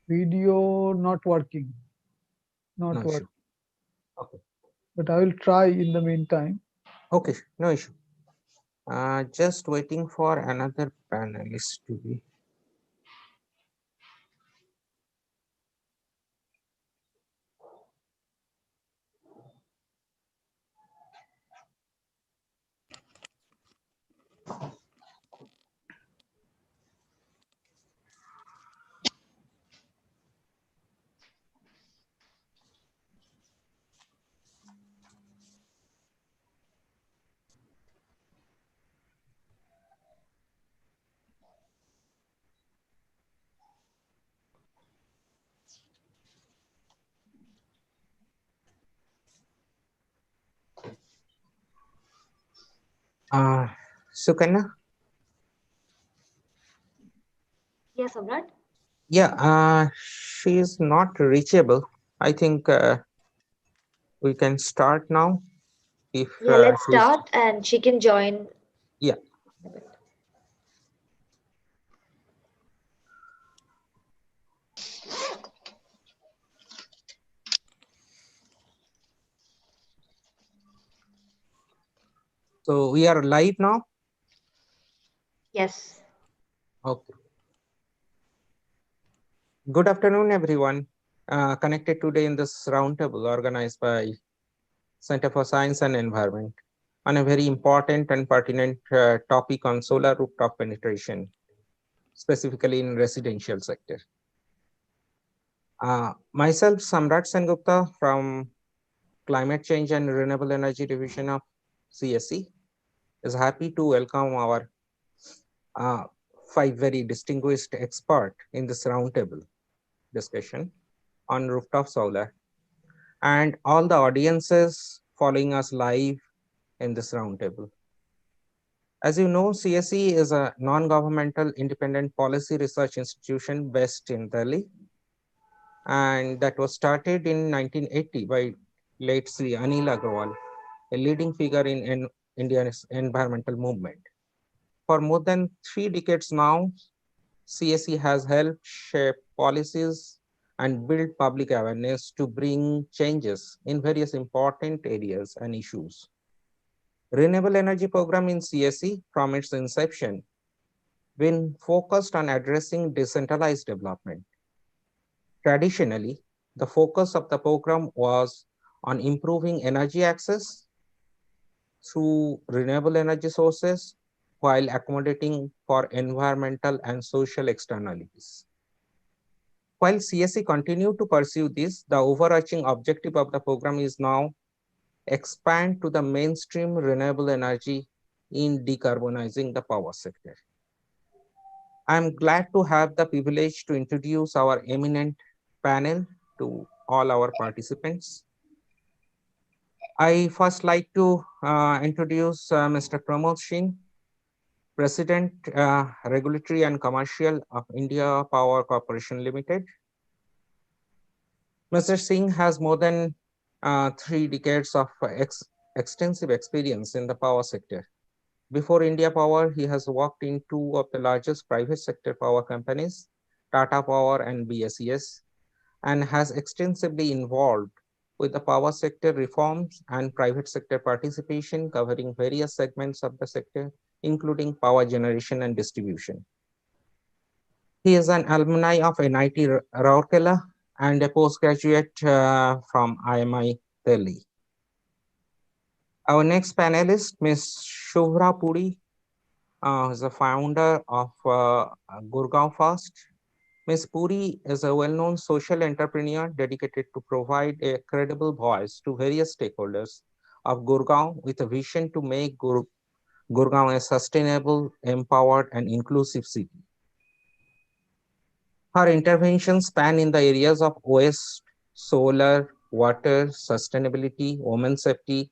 Video not working, No not issue. working. Okay. But I will try in the meantime. Okay, no issue. Just waiting for another panelist to be. Uh, Sukanya? Yes, Samrat. Yeah, she is not reachable. I think we can start now if Yeah, let's she's, start and she can join. yeah. So we are live now. Yes. Okay. Good afternoon, everyone. Connected today in this roundtable organized by Center for Science and Environment on a very important and pertinent topic on solar rooftop penetration, specifically in residential sector. Myself, Samrat Sengupta from Climate Change and Renewable Energy Division of CSE, is happy to welcome our uh, five very distinguished experts in this roundtable discussion on rooftop solar and all the audiences following us live in this roundtable. As you know, CSE is a non-governmental independent policy research institution based in Delhi, and that was started in 1980 by late Sri Anil Agrawal, a leading figure in India's environmental movement. For more than 3 decades now, CSE has helped shape policies and build public awareness to bring changes in various important areas and issues. Renewable energy program in CSE from its inception been focused on addressing decentralized development. Traditionally, the focus of the program was on improving energy access through renewable energy sources while accommodating for environmental and social externalities. While CSE continue to pursue this, the overarching objective of the program is now expand to the mainstream renewable energy in decarbonizing the power sector. I'm glad to have the privilege to introduce our eminent panel to all our participants. I first like to introduce Mr. Pramod Singh, President, Regulatory and Commercial of India Power Corporation Limited. Mr. Singh has more than 3 decades of extensive experience in the power sector. Before India Power, he has worked in two of the largest private sector power companies, Tata Power and BSES, and has extensively involved with the power sector reforms and private sector participation, covering various segments of the sector, including power generation and distribution. He is an alumni of NIT Rourkela and a postgraduate from IMI Delhi. Our next panelist, Ms. Shivra Puri, is the founder of Gurgaon Fast. Ms. Puri is a well-known social entrepreneur dedicated to provide a credible voice to various stakeholders of Gurgaon with a vision to make Gurgaon a sustainable, empowered, and inclusive city. Her interventions span in the areas of waste, solar, water, sustainability, women safety,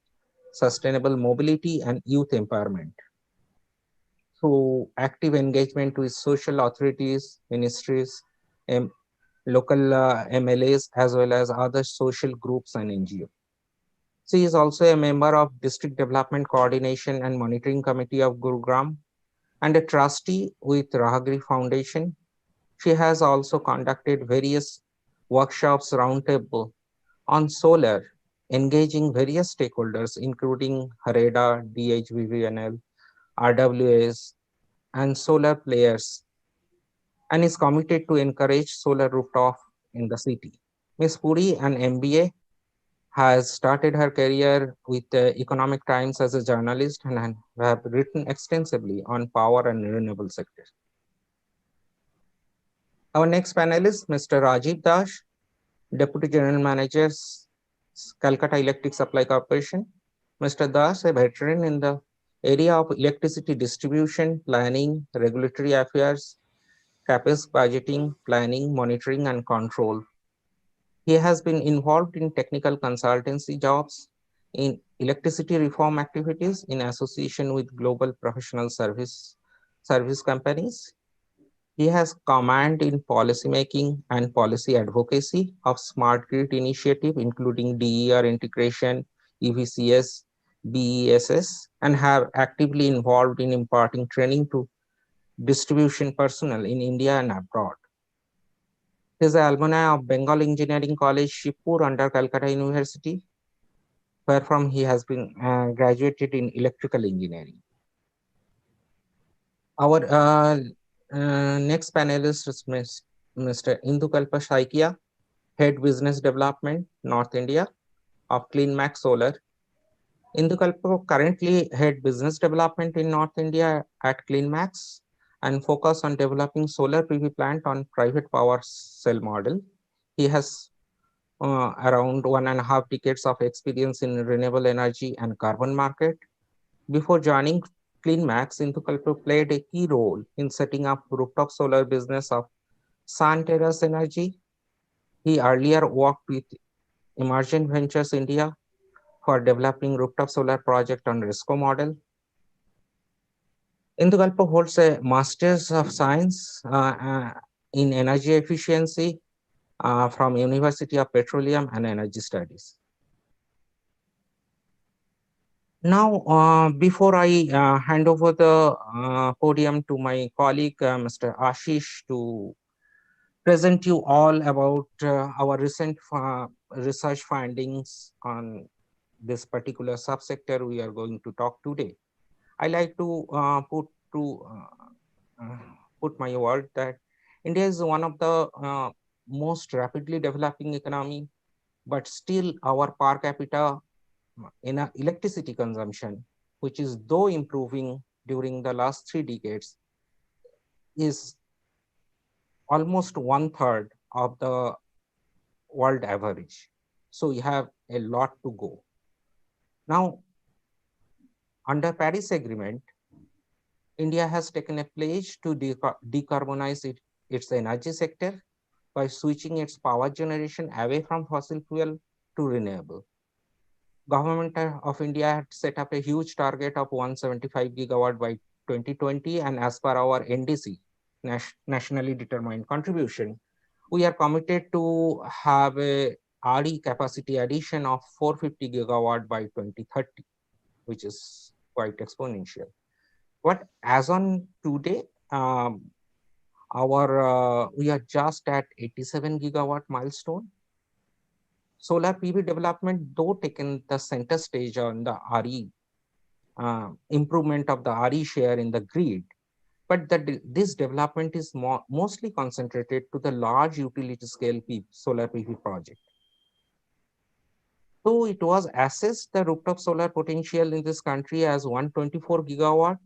sustainable mobility, and youth empowerment. Through active engagement with social authorities, ministries, and local MLAs, as well as other social groups and NGOs. She is also a member of District Development Coordination and Monitoring Committee of Gurugram and a trustee with Rahagiri Foundation. She has also conducted various workshops roundtable on solar, engaging various stakeholders, including HAREDA, DHVVNL, RWAs, and solar players, and is committed to encourage solar rooftop in the city. Ms. Puri, an MBA, has started her career with the Economic Times as a journalist and have written extensively on power and renewable sector. Our next panelist, Mr. Rajiv Das, Deputy General Manager, Calcutta Electric Supply Corporation. Mr. Das, a veteran in the area of electricity distribution, planning, regulatory affairs, CapEx budgeting, planning, monitoring, and control. He has been involved in technical consultancy jobs, in electricity reform activities in association with global professional service companies. He has command in policy making and policy advocacy of smart grid initiative, including DER integration, EVCS, BESS, and have actively involved in imparting training to distribution personnel in India and abroad. He is an alumni of Bengal Engineering College, Shivpur under Calcutta University, where from he has been graduated in electrical engineering. Our next panelist is Mr. Indukalpa Shaikia, Head Business Development, North India of CleanMax Solar. Indukalpa currently Head Business Development in North India at CleanMax and focus on developing solar PV plant on private power cell model. He has around 1.5 decades of experience in renewable energy and carbon market. Before joining CleanMax, Indukalpa played a key role in setting up rooftop solar business of Sun Terrace Energy. He earlier worked with Emergent Ventures India for developing rooftop solar project on RISCO model. Indukalpa holds a Master's of Science in Energy Efficiency from University of Petroleum and Energy Studies. Now, before I hand over the podium to my colleague, Mr. Ashish, to present you all about our recent research findings on this particular subsector we are going to talk today, I like to put my word that India is one of the most rapidly developing economy, but still our per capita in electricity consumption, which is though improving during the last 3 decades, is almost 1/3 of the world average. So we have a lot to go. Now, under Paris Agreement, India has taken a pledge to decarbonize its energy sector by switching its power generation away from fossil fuel to renewable. Government of India had set up a huge target of 175 gigawatt by 2020, and as per our NDC, nationally determined contribution, we are committed to have a RE capacity addition of 450 gigawatt by 2030, which is quite exponential. But as on today, we are just at 87 gigawatt milestone. Solar PV development, though taken the center stage on the RE, improvement of the RE share in the grid, but this development is mostly concentrated to the large utility scale solar PV project. So it was assessed the rooftop solar potential in this country as 124 gigawatt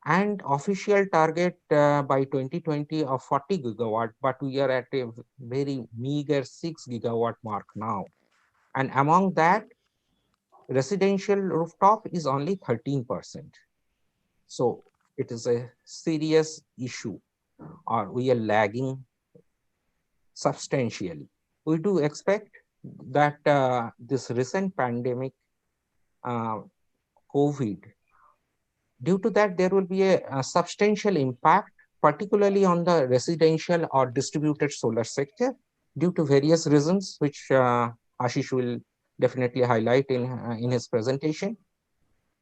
and official target by 2020 of 40 gigawatt, but we are at a very meager 6 gigawatt mark now. And among that, residential rooftop is only 13%. So it is a serious issue, or we are lagging substantially. We do expect that this recent pandemic, COVID, due to that, there will be a substantial impact, particularly on the residential or distributed solar sector, due to various reasons, which Ashish will definitely highlight in his presentation.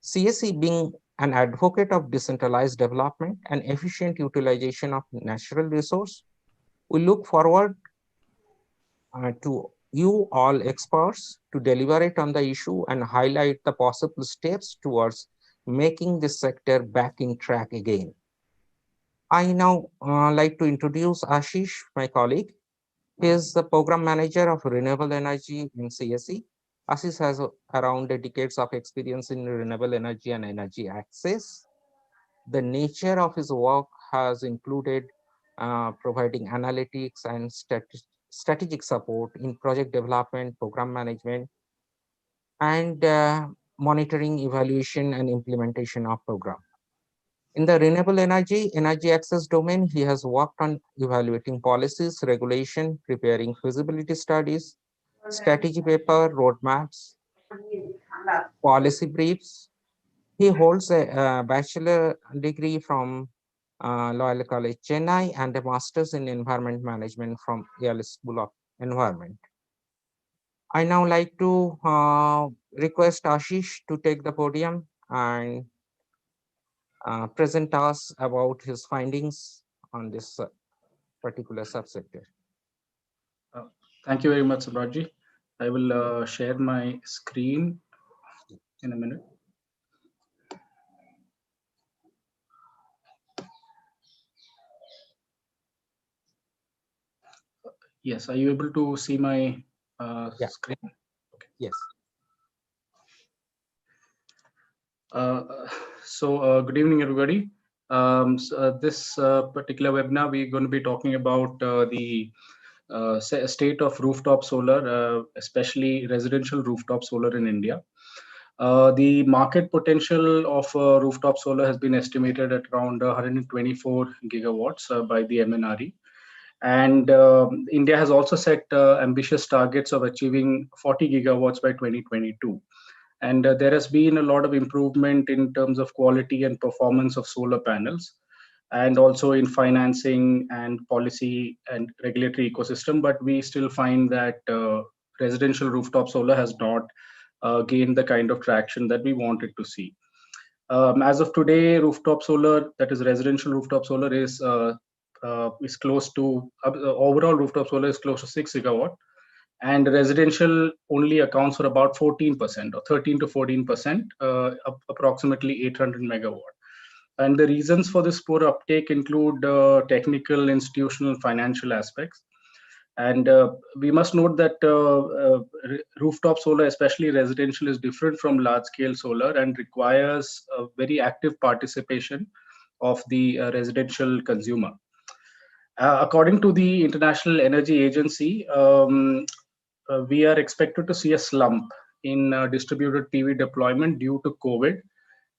CSE being an advocate of decentralized development and efficient utilization of natural resource, We look forward to you all experts to deliberate on the issue and highlight the possible steps towards making this sector back in track again. I now like to introduce Ashish, my colleague. He is the program manager of renewable energy in CSE. Ashish has around decades of experience in renewable energy and energy access. The nature of his work has included providing analytics and strategic support in project development, program management, and monitoring, evaluation, and implementation of program. In the renewable energy access domain, he has worked on evaluating policies, regulation, preparing feasibility studies, strategy paper, roadmaps, policy briefs. He holds a bachelor degree from Loyola College, Chennai, and a master's in environment management from Yale School of Environment. I now like to request Ashish to take the podium and present us about his findings on this particular subsector. Uh, Thank you very much, Subhraji. I will share my screen in a minute. Yes, are you able to see my Yeah. screen? Okay. Yes. Good evening, everybody. This particular webinar, we're going to be talking about the state of rooftop solar, especially residential rooftop solar in India. The market potential of rooftop solar has been estimated at around 124 gigawatts by the MNRE. And India has also set ambitious targets of achieving 40 gigawatts by 2022. And there has been a lot of improvement in terms of quality and performance of solar panels, and also in financing and policy and regulatory ecosystem. But we still find that residential rooftop solar has not gained the kind of traction that we wanted to see. As of today, rooftop solar, that is residential rooftop solar, is close to overall rooftop solar is close to 6 gigawatt, and residential only accounts for about 14% or 13 to 14%, approximately 800 megawatt. And the reasons for this poor uptake include technical, institutional, financial aspects. And we must note that rooftop solar, especially residential, is different from large-scale solar and requires a very active participation of the residential consumer. According to the International Energy Agency, we are expected to see a slump in distributed PV deployment due to COVID,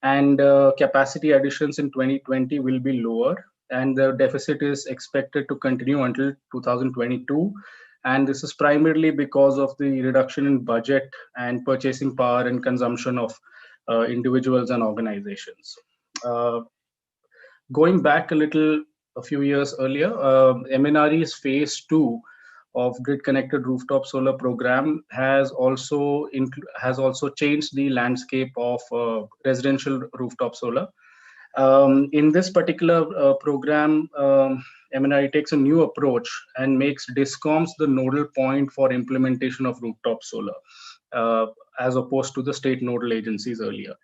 and capacity additions in 2020 will be lower, and the deficit is expected to continue until 2022. And this is primarily because of the reduction in budget and purchasing power and consumption of individuals and organizations. Going back a few years earlier, MNRE's phase 2 of grid connected rooftop solar program has also changed the landscape of residential rooftop solar. In this particular program, MNRE takes a new approach and makes Discoms the nodal point for implementation of rooftop solar, as opposed to the state nodal agencies earlier.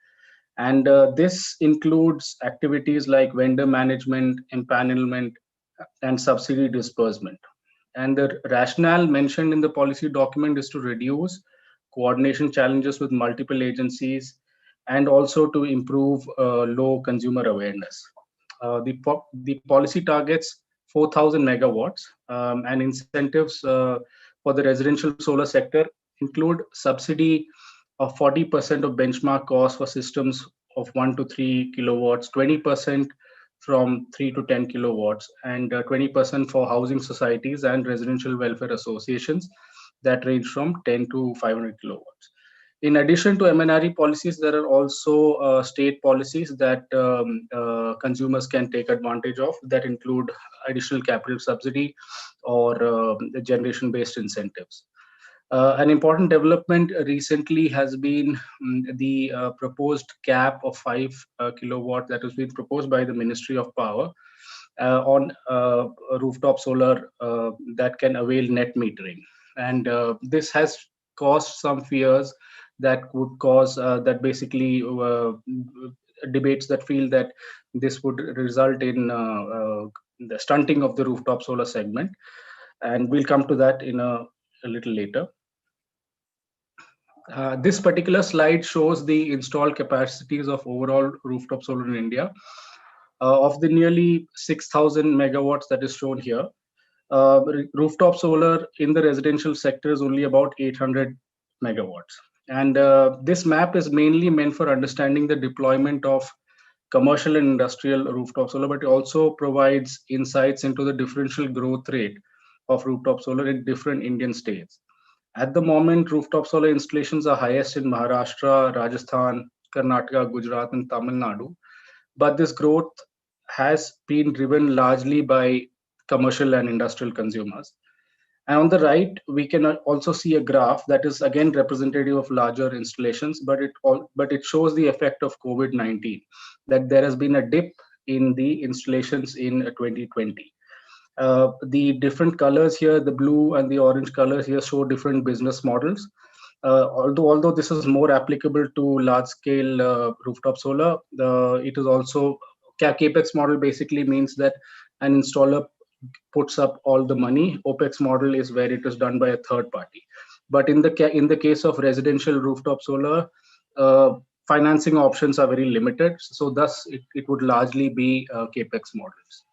And this includes activities like vendor management, empanelment, and subsidy disbursement. And the rationale mentioned in the policy document is to reduce coordination challenges with multiple agencies and also to improve low consumer awareness. The policy targets 4,000 megawatts, and incentives for the residential solar sector include subsidy of 40% of benchmark cost for systems of 1 to 3 kilowatts, 20% from 3 to 10 kilowatts, and 20% for housing societies and residential welfare associations that range from 10 to 500 kilowatts. In addition to MNRE policies, there are also state policies that consumers can take advantage of that include additional capital subsidy or generation-based incentives. An important development recently has been the proposed cap of 5 kilowatt that has been proposed by the Ministry of Power. on rooftop solar that can avail net metering. And this has caused some fears that would cause that basically debates that feel that this would result in the stunting of the rooftop solar segment. And we'll come to that in a little later. This particular slide shows the installed capacities of overall rooftop solar in India. Of the nearly 6,000 megawatts that is shown here, rooftop solar in the residential sector is only about 800 megawatts. And this map is mainly meant for understanding the deployment of commercial and industrial rooftop solar, but it also provides insights into the differential growth rate of rooftop solar in different Indian states. At the moment, rooftop solar installations are highest in Maharashtra, Rajasthan, Karnataka, Gujarat, and Tamil Nadu. But this growth has been driven largely by commercial and industrial consumers. And on the right, we can also see a graph that is again representative of larger installations, but it shows the effect of COVID-19, that there has been a dip in the installations in 2020. The different colors here, the blue and the orange colors here, show different business models. Although this is more applicable to large scale rooftop solar, it is also capex model basically means that an installer puts up all the money. OPEX model is where it is done by a third party. But in the case of residential rooftop solar, financing options are very limited. So thus it would largely be capex models.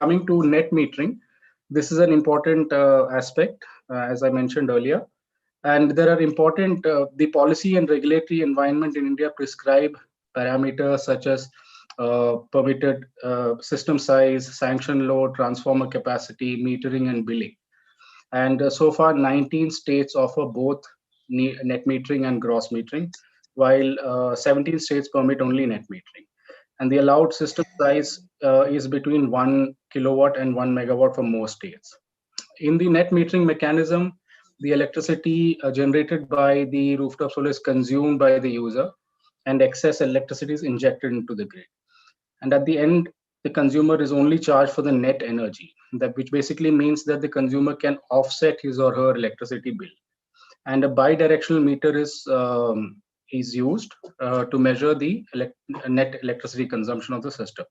Coming to net metering, this is an important aspect, as I mentioned earlier. And there are important, the policy and regulatory environment in India prescribe parameters such as permitted system size, sanction load, transformer capacity, metering, and billing. And so far, 19 states offer both net metering and gross metering, while 17 states permit only net metering. And the allowed system size is between 1 kilowatt and 1 megawatt for most states. In the net metering mechanism, the electricity generated by the rooftop solar is consumed by the user, and excess electricity is injected into the grid. And at the end, the consumer is only charged for the net energy, which basically means that the consumer can offset his or her electricity bill. And a bidirectional meter is used to measure the net electricity consumption of the system.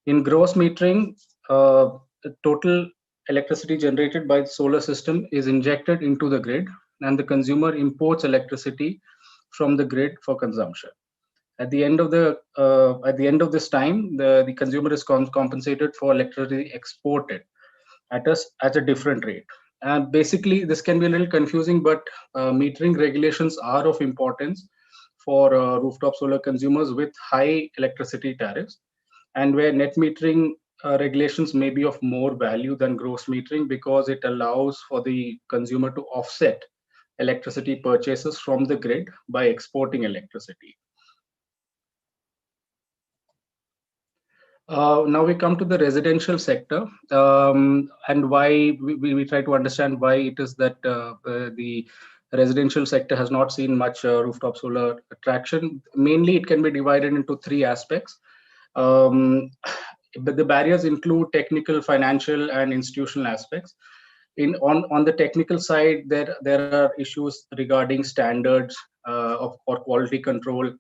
In gross metering, the total electricity generated by the solar system is injected into the grid, and the consumer imports electricity from the grid for consumption. At the end of this time, the consumer is compensated for electricity exported at a different rate. And basically, this can be a little confusing, but metering regulations are of importance for rooftop solar consumers with high electricity tariffs, and where net metering regulations may be of more value than gross metering because it allows for the consumer to offset electricity purchases from the grid by exporting electricity. Now we come to the residential sector, and why we try to understand why it is that the residential sector has not seen much rooftop solar traction. Mainly, it can be divided into three aspects. But the barriers include technical, financial, and institutional aspects. On the technical side, there are issues regarding standards for quality control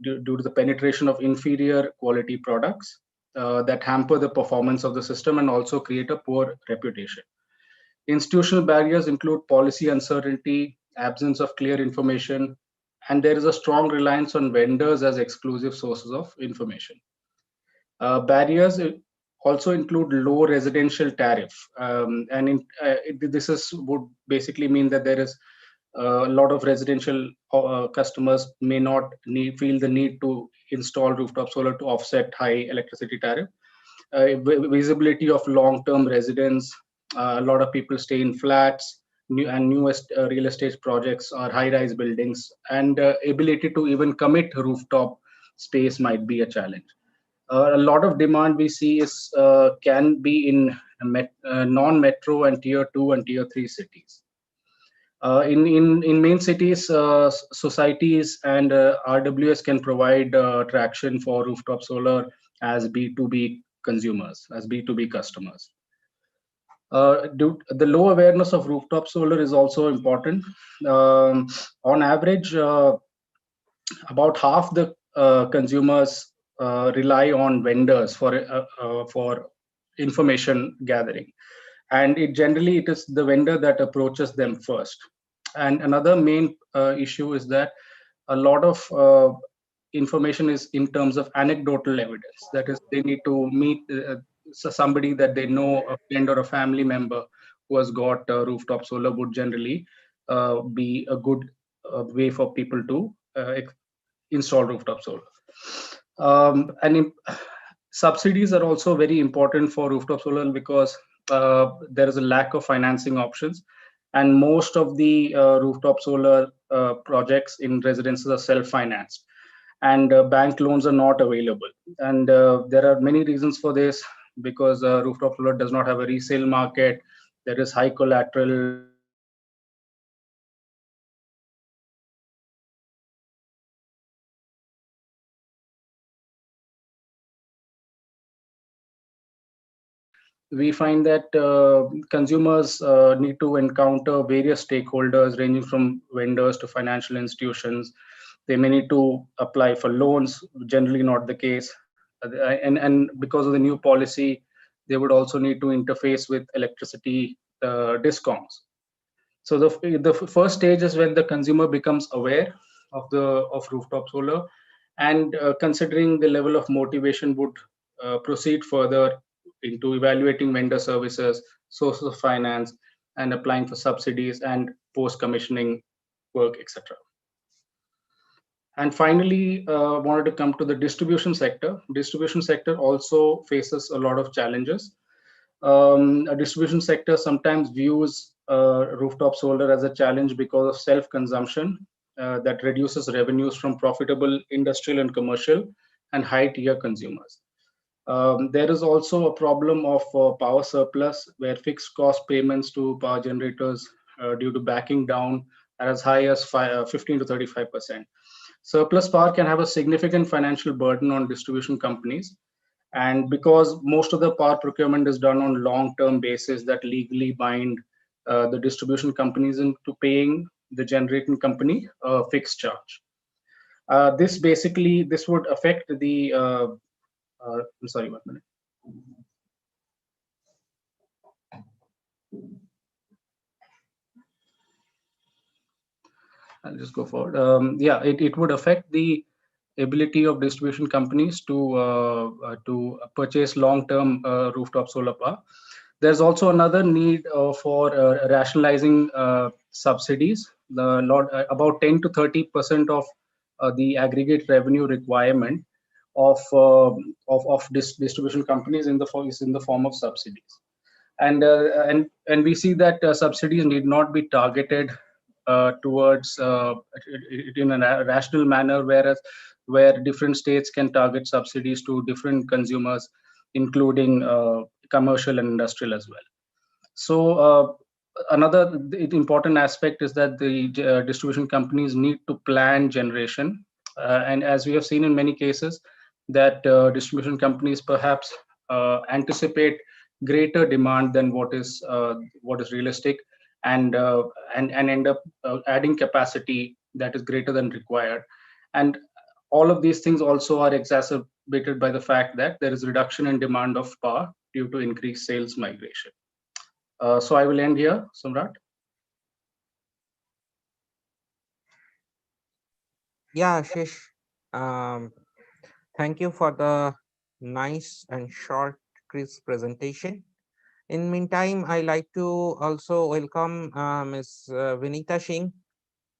due to the penetration of inferior quality products that hamper the performance of the system and also create a poor reputation. Institutional barriers include policy uncertainty, absence of clear information, and there is a strong reliance on vendors as exclusive sources of information. Barriers also include low residential tariff, this would basically mean that there is a lot of residential customers may not feel the need to install rooftop solar to offset high electricity tariff. Visibility of long-term residents, a lot of people stay in flats, newest real estate projects are high-rise buildings, and ability to even commit rooftop space might be a challenge. A lot of demand we see can be in non-metro and tier 2 and tier 3 cities. In main cities, societies and RWS can provide traction for rooftop solar as B2B consumers, as B2B customers. The low awareness of rooftop solar is also important. On average, about half the consumers rely on vendors for information gathering, and it is the vendor that approaches them first. And another main issue is that a lot of information is in terms of anecdotal evidence. That is, they need to meet somebody that they know, a friend or a family member who has got rooftop solar would generally be a good way for people to install rooftop solar. Subsidies are also very important for rooftop solar because there is a lack of financing options, and most of the rooftop solar projects in residences are self-financed, and bank loans are not available. And there are many reasons for this, because rooftop solar does not have a resale market. There is high collateral. We find that consumers need to encounter various stakeholders ranging from vendors to financial institutions. They may need to apply for loans, generally not the case. And because of the new policy, they would also need to interface with electricity discoms. So the first stage is when the consumer becomes aware of rooftop solar, and considering the level of motivation, would proceed further into evaluating vendor services, sources of finance, and applying for subsidies and post-commissioning work, etc. And finally, wanted to come to the distribution sector. Distribution sector also faces a lot of challenges. A distribution sector sometimes views rooftop solar as a challenge because of self-consumption that reduces revenues from profitable industrial and commercial and high-tier consumers. There is also a problem of power surplus, where fixed cost payments to power generators due to backing down are as high as 15 to 35%. Surplus power can have a significant financial burden on distribution companies. And because most of the power procurement is done on long-term basis that legally bind the distribution companies into paying the generating company a fixed charge. This would affect the, I'm sorry, 1 minute. I'll just go forward. Yeah, it would affect the ability of distribution companies to purchase long-term rooftop solar power. There's also another need for rationalizing subsidies. About 10 to 30% of the aggregate revenue requirement of distribution companies is in the form of subsidies. And we see that subsidies need not be targeted towards in a rational manner, where different states can target subsidies to different consumers, including commercial and industrial as well. So another important aspect is that the distribution companies need to plan generation, and as we have seen in many cases, that distribution companies perhaps anticipate greater demand than what is realistic, and end up adding capacity that is greater than required. And all of these things also are exacerbated by the fact that there is reduction in demand of power due to increased sales migration. So I will end here, Samrat. Yeah, Ashish. Thank you for the nice and short, crisp presentation. In meantime, I like to also welcome Ms. Vinita Singh.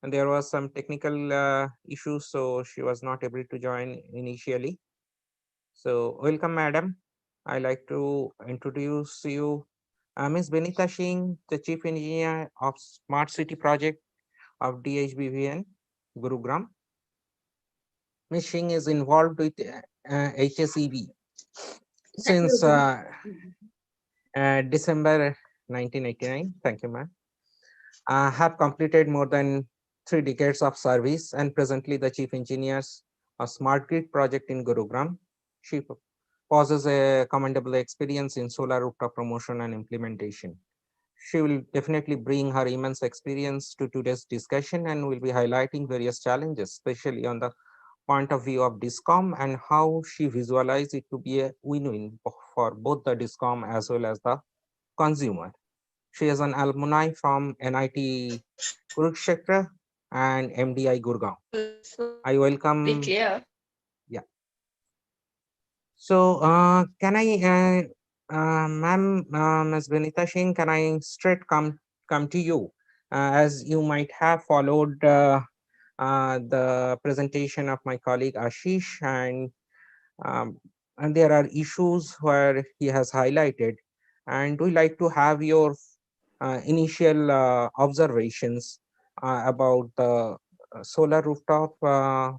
And there was some technical issues, so she was not able to join initially. So welcome, madam. I like to introduce you Ms. Vinita Singh, the Chief Engineer of Smart City Project of DHBVN, Gurugram. Ms. Singh is involved with HSEB since December 1989. Thank you, ma'am. have completed more than 3 decades of service and presently the chief engineers of Smart Grid project in Gurugram. She possesses a commendable experience in solar rooftop promotion and implementation. She will definitely bring her immense experience to today's discussion and will be highlighting various challenges, especially on the point of view of Discom and how she visualizes it to be a win-win for both the Discom as well as the consumer. She is an alumni from NIT Kurukshetra and MDI Gurgaon. I welcome. Be clear. Yeah. So, can I, ma'am, Ms. Benita Singh, can I straight come to you, as you might have followed the presentation of my colleague Ashish, and there are issues where he has highlighted, and we like to have your initial observations about the solar rooftop,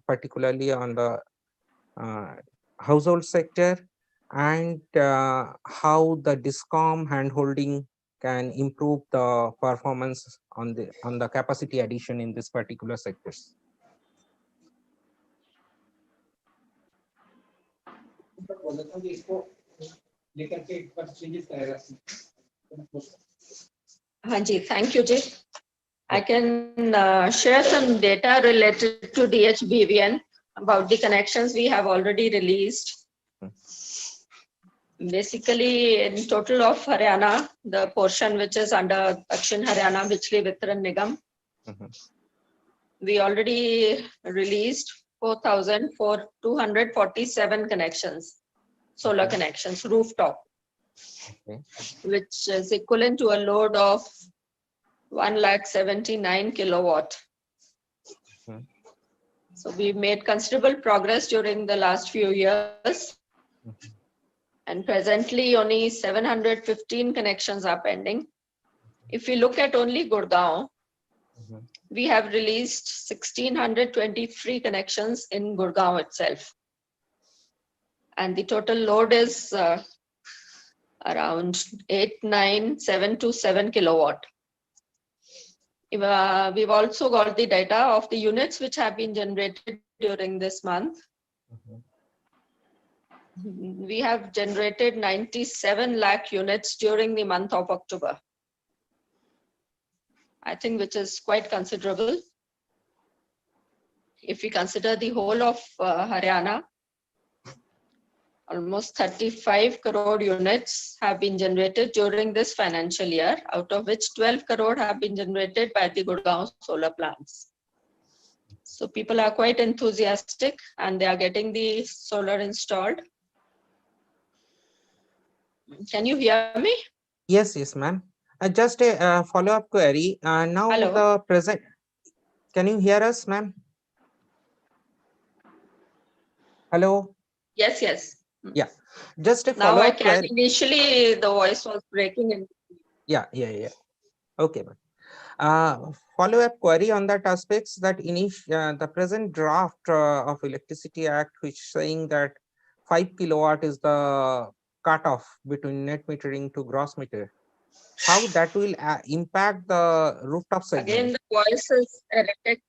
particularly on the uh, household sector, and how the Discom handholding can improve the performance on the capacity addition in this particular sectors. Hanji, thank you, Jay. I can share some data related to DHBVN about the connections we have already released. Basically, in total of Haryana, the portion which is under Dakshin Haryana Bijli Vitran Nigam, we already released 4,247 connections, solar connections, rooftop, which is equivalent to a load of 179 kilowatt. So we made considerable progress during the last few years. And presently only 715 connections are pending. If we look at only Gurgaon, we have released 1,623 connections in Gurgaon itself. And the total load is around 89727 kilowatt. We've also got the data of the units which have been generated during this month. We have generated 97 lakh units during the month of October. I think which is quite considerable. If we consider the whole of Haryana, almost 35 crore units have been generated during this financial year, out of which 12 crore have been generated by the Gurgaon solar plants. So people are quite enthusiastic and they are getting the solar installed. Can you hear me? Yes, ma'am. Just a follow-up query. Now Hello? the present. Can you hear us, ma'am? Hello. Yes, yes. Yeah. Just a Now I follow-up can. query. Initially, the voice was breaking in. Yeah. Okay, ma'am. Follow-up query on that aspects that the present draft of Electricity Act, which saying that 5 kilowatt is the cutoff between net metering to gross meter. How that will impact the rooftop segment? Again, the voice is erratic.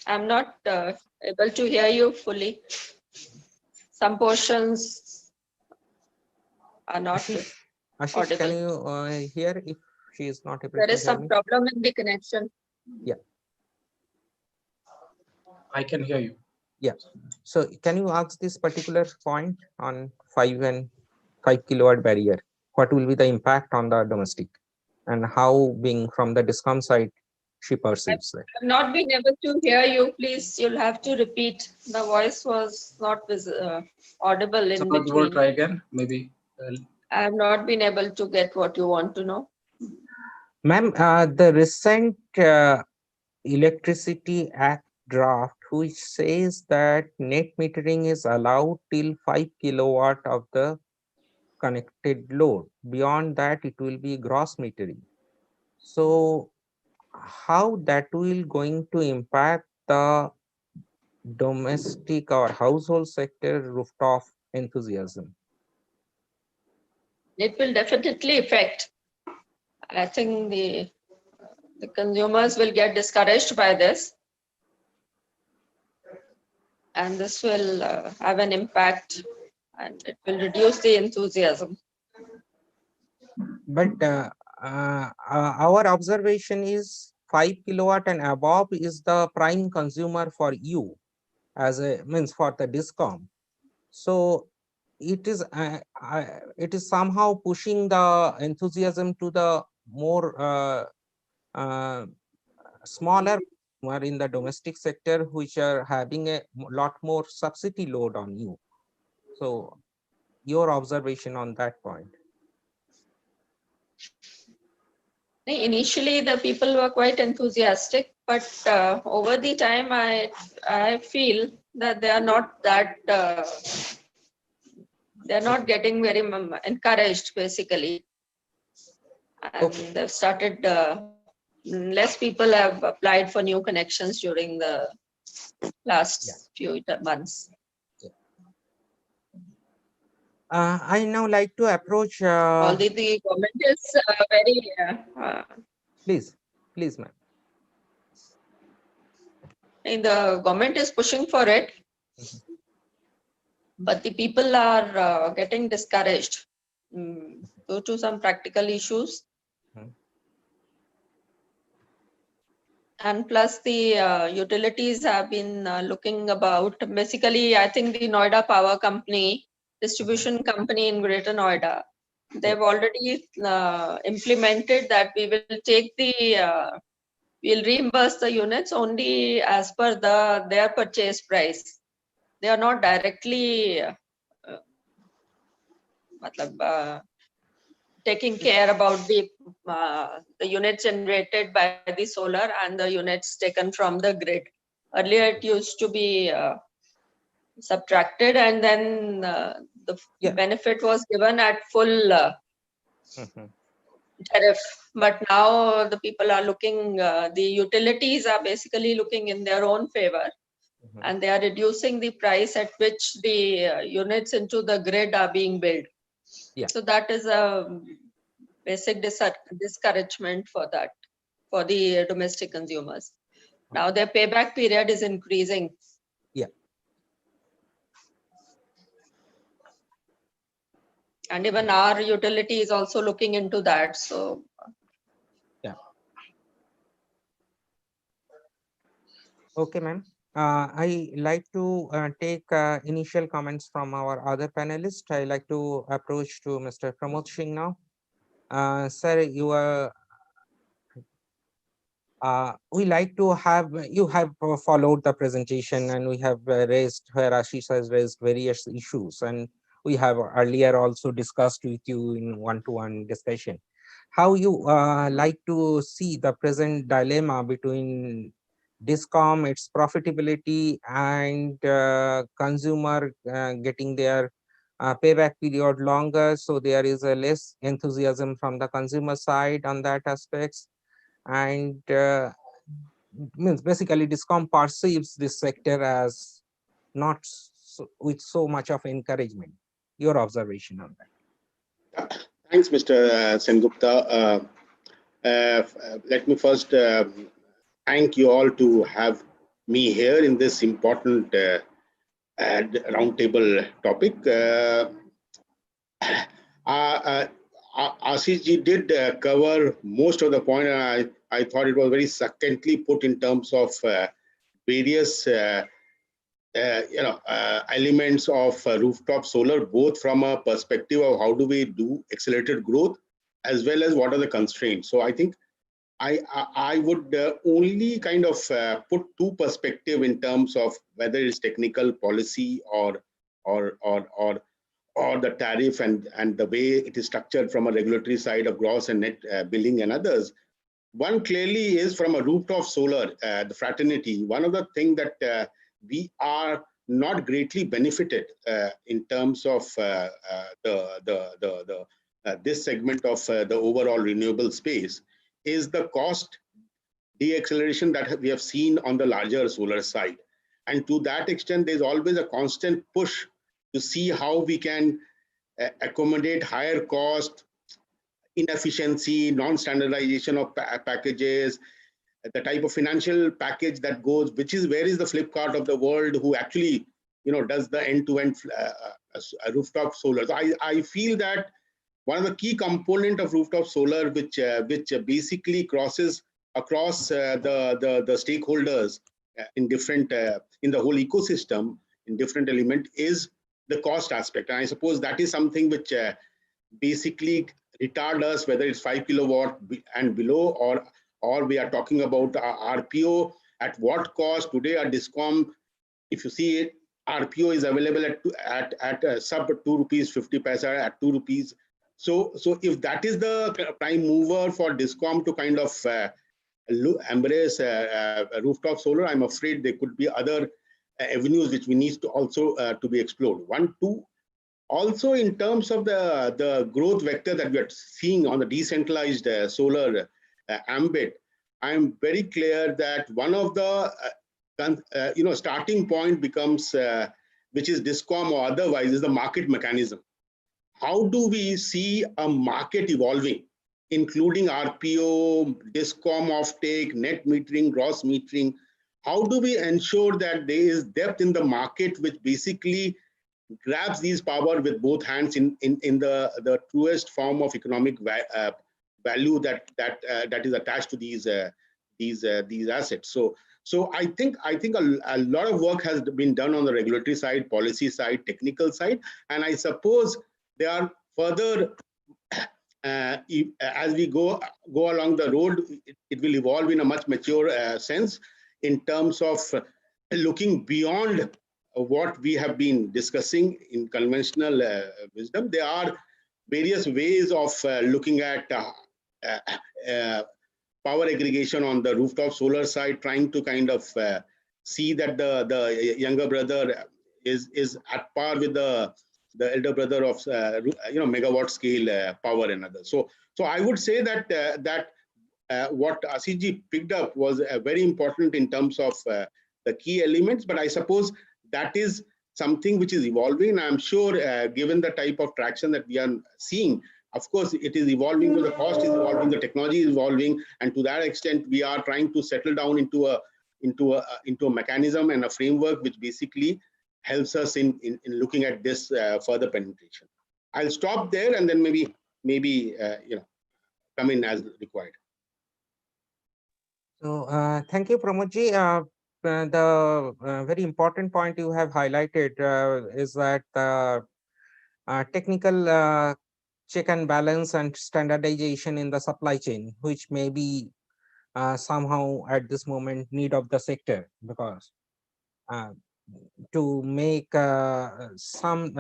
I'm not able to hear you fully. Some portions are not Ashish, audible. can you hear if she is not able There to is hear some me? problem in the connection. Yeah. I can hear you. Yeah. So can you ask this particular point on 5 kilowatt barrier? What will be the impact on the domestic, and how, being from the Discom side, she perceives that? I've not been able to hear you. Please, you'll have to repeat. The voice was not audible in Suppose we'll between. try again, maybe. I have not been able to get what you want to know. Ma'am, the recent Electricity Act draft, which says that net metering is allowed till 5 kilowatt of the connected load. Beyond that, it will be gross metering. So how that will going to impact the domestic or household sector rooftop enthusiasm? It will definitely affect. I think the the consumers will get discouraged by this, and this will have an impact, and it will reduce the enthusiasm. But our observation is 5 kilowatt and above is the prime consumer for you, as a means for the Discom. So it is somehow pushing the enthusiasm to the more smaller consumer in the domestic sector, which are having a lot more subsidy load on you. So your observation on that point. Initially, the people were quite enthusiastic, but over the time, I feel that they are not that they're not getting very encouraged, basically, and Okay. they've started. Less people have applied for new connections during the last few months. I now like to approach. Although the government is very Please, ma'am. and the government is pushing for it, but the people are getting discouraged due to some practical issues. And plus the utilities have been looking about, basically, I think the Noida Power Company, distribution company in Greater Noida, they've already implemented that we will take we'll reimburse the units only as per their purchase price. They are not directly taking care about the units generated by the solar and the units taken from the grid. Earlier, it used to be subtracted, and then the benefit was given at full tariff. But now the people are looking, the utilities are basically looking in their own favor, and they are reducing the price at which the units into the grid are being built. So that is a basic discouragement for that, for the domestic consumers. Now their payback period is increasing. And even our utility is also looking into that. So Okay, ma'am. I like to take initial comments from our other panelists. I like to approach to Mr. Pramod Singh now. Sir, you are. We like to have you have followed the presentation, and we have raised where Ashish has raised various issues, and we have earlier also discussed with you in one-to-one discussion how you like to see the present dilemma between Discom, its profitability, and consumer getting their payback period longer. So there is a less enthusiasm from the consumer side on that aspects. And means basically Discom perceives this sector as not with so much of encouragement. Your observation on that. Thanks, Mr. Sengupta. Let me first thank you all to have me here in this important roundtable topic. Ashish ji did cover most of the point, and I thought it was very succinctly put in terms of various elements of rooftop solar, both from a perspective of how do we do accelerated growth, as well as what are the constraints. So I think I would only kind of put two perspectives in terms of whether it's technical policy or the tariff and the way it is structured from a regulatory side of gross and net billing and others. One clearly is from a rooftop solar, the fraternity. One of the things that we are not greatly benefited in terms of this segment of the overall renewable space is the cost deacceleration that we have seen on the larger solar side. And to that extent, there's always a constant push to see how we can accommodate higher cost, inefficiency, non-standardization of packages, the type of financial package that goes, which is where is the Flipkart of the world who actually, does the end-to-end rooftop solar. So I feel that one of the key component of rooftop solar, which basically crosses across the stakeholders in different in the whole ecosystem in different element, is the cost aspect. And I suppose that is something which basically retard us, whether it's 5 kilowatt and below, or we are talking about RPO, at what cost today a Discom, if you see it, RPO is available at sub 2 rupees 50 paisa, at 2 rupees. So if that is the prime mover for Discom to kind of embrace rooftop solar, I'm afraid there could be other avenues which we need to also to be explored. One, two, also in terms of the growth vector that we are seeing on the decentralized solar ambit, I'm very clear that one of the starting point becomes, which is Discom or otherwise, is the market mechanism. How do we see a market evolving, including RPO, Discom offtake, net metering, gross metering? How do we ensure that there is depth in the market which basically grabs these power with both hands in the truest form of economic value that is attached to these assets? So I think a lot of work has been done on the regulatory side, policy side, technical side, and I suppose there are further as we go along the road, it will evolve in a much mature sense in terms of looking beyond what we have been discussing in conventional wisdom. There are various ways of looking at power aggregation on the rooftop solar side, trying to kind of see that the younger brother is at par with the elder brother of megawatt scale power and others. So I would say that what Ashish picked up was very important in terms of the key elements, but I suppose that is something which is evolving. I'm sure given the type of traction that we are seeing, of course, it is evolving, the cost is evolving, the technology is evolving, and to that extent, we are trying to settle down into a mechanism and a framework which basically helps us in looking at this further penetration. I'll stop there and then maybe come in as required. So thank you, Pramodji. The very important point you have highlighted is that technical check and balance and standardization in the supply chain, which may be somehow at this moment need of the sector, because to make some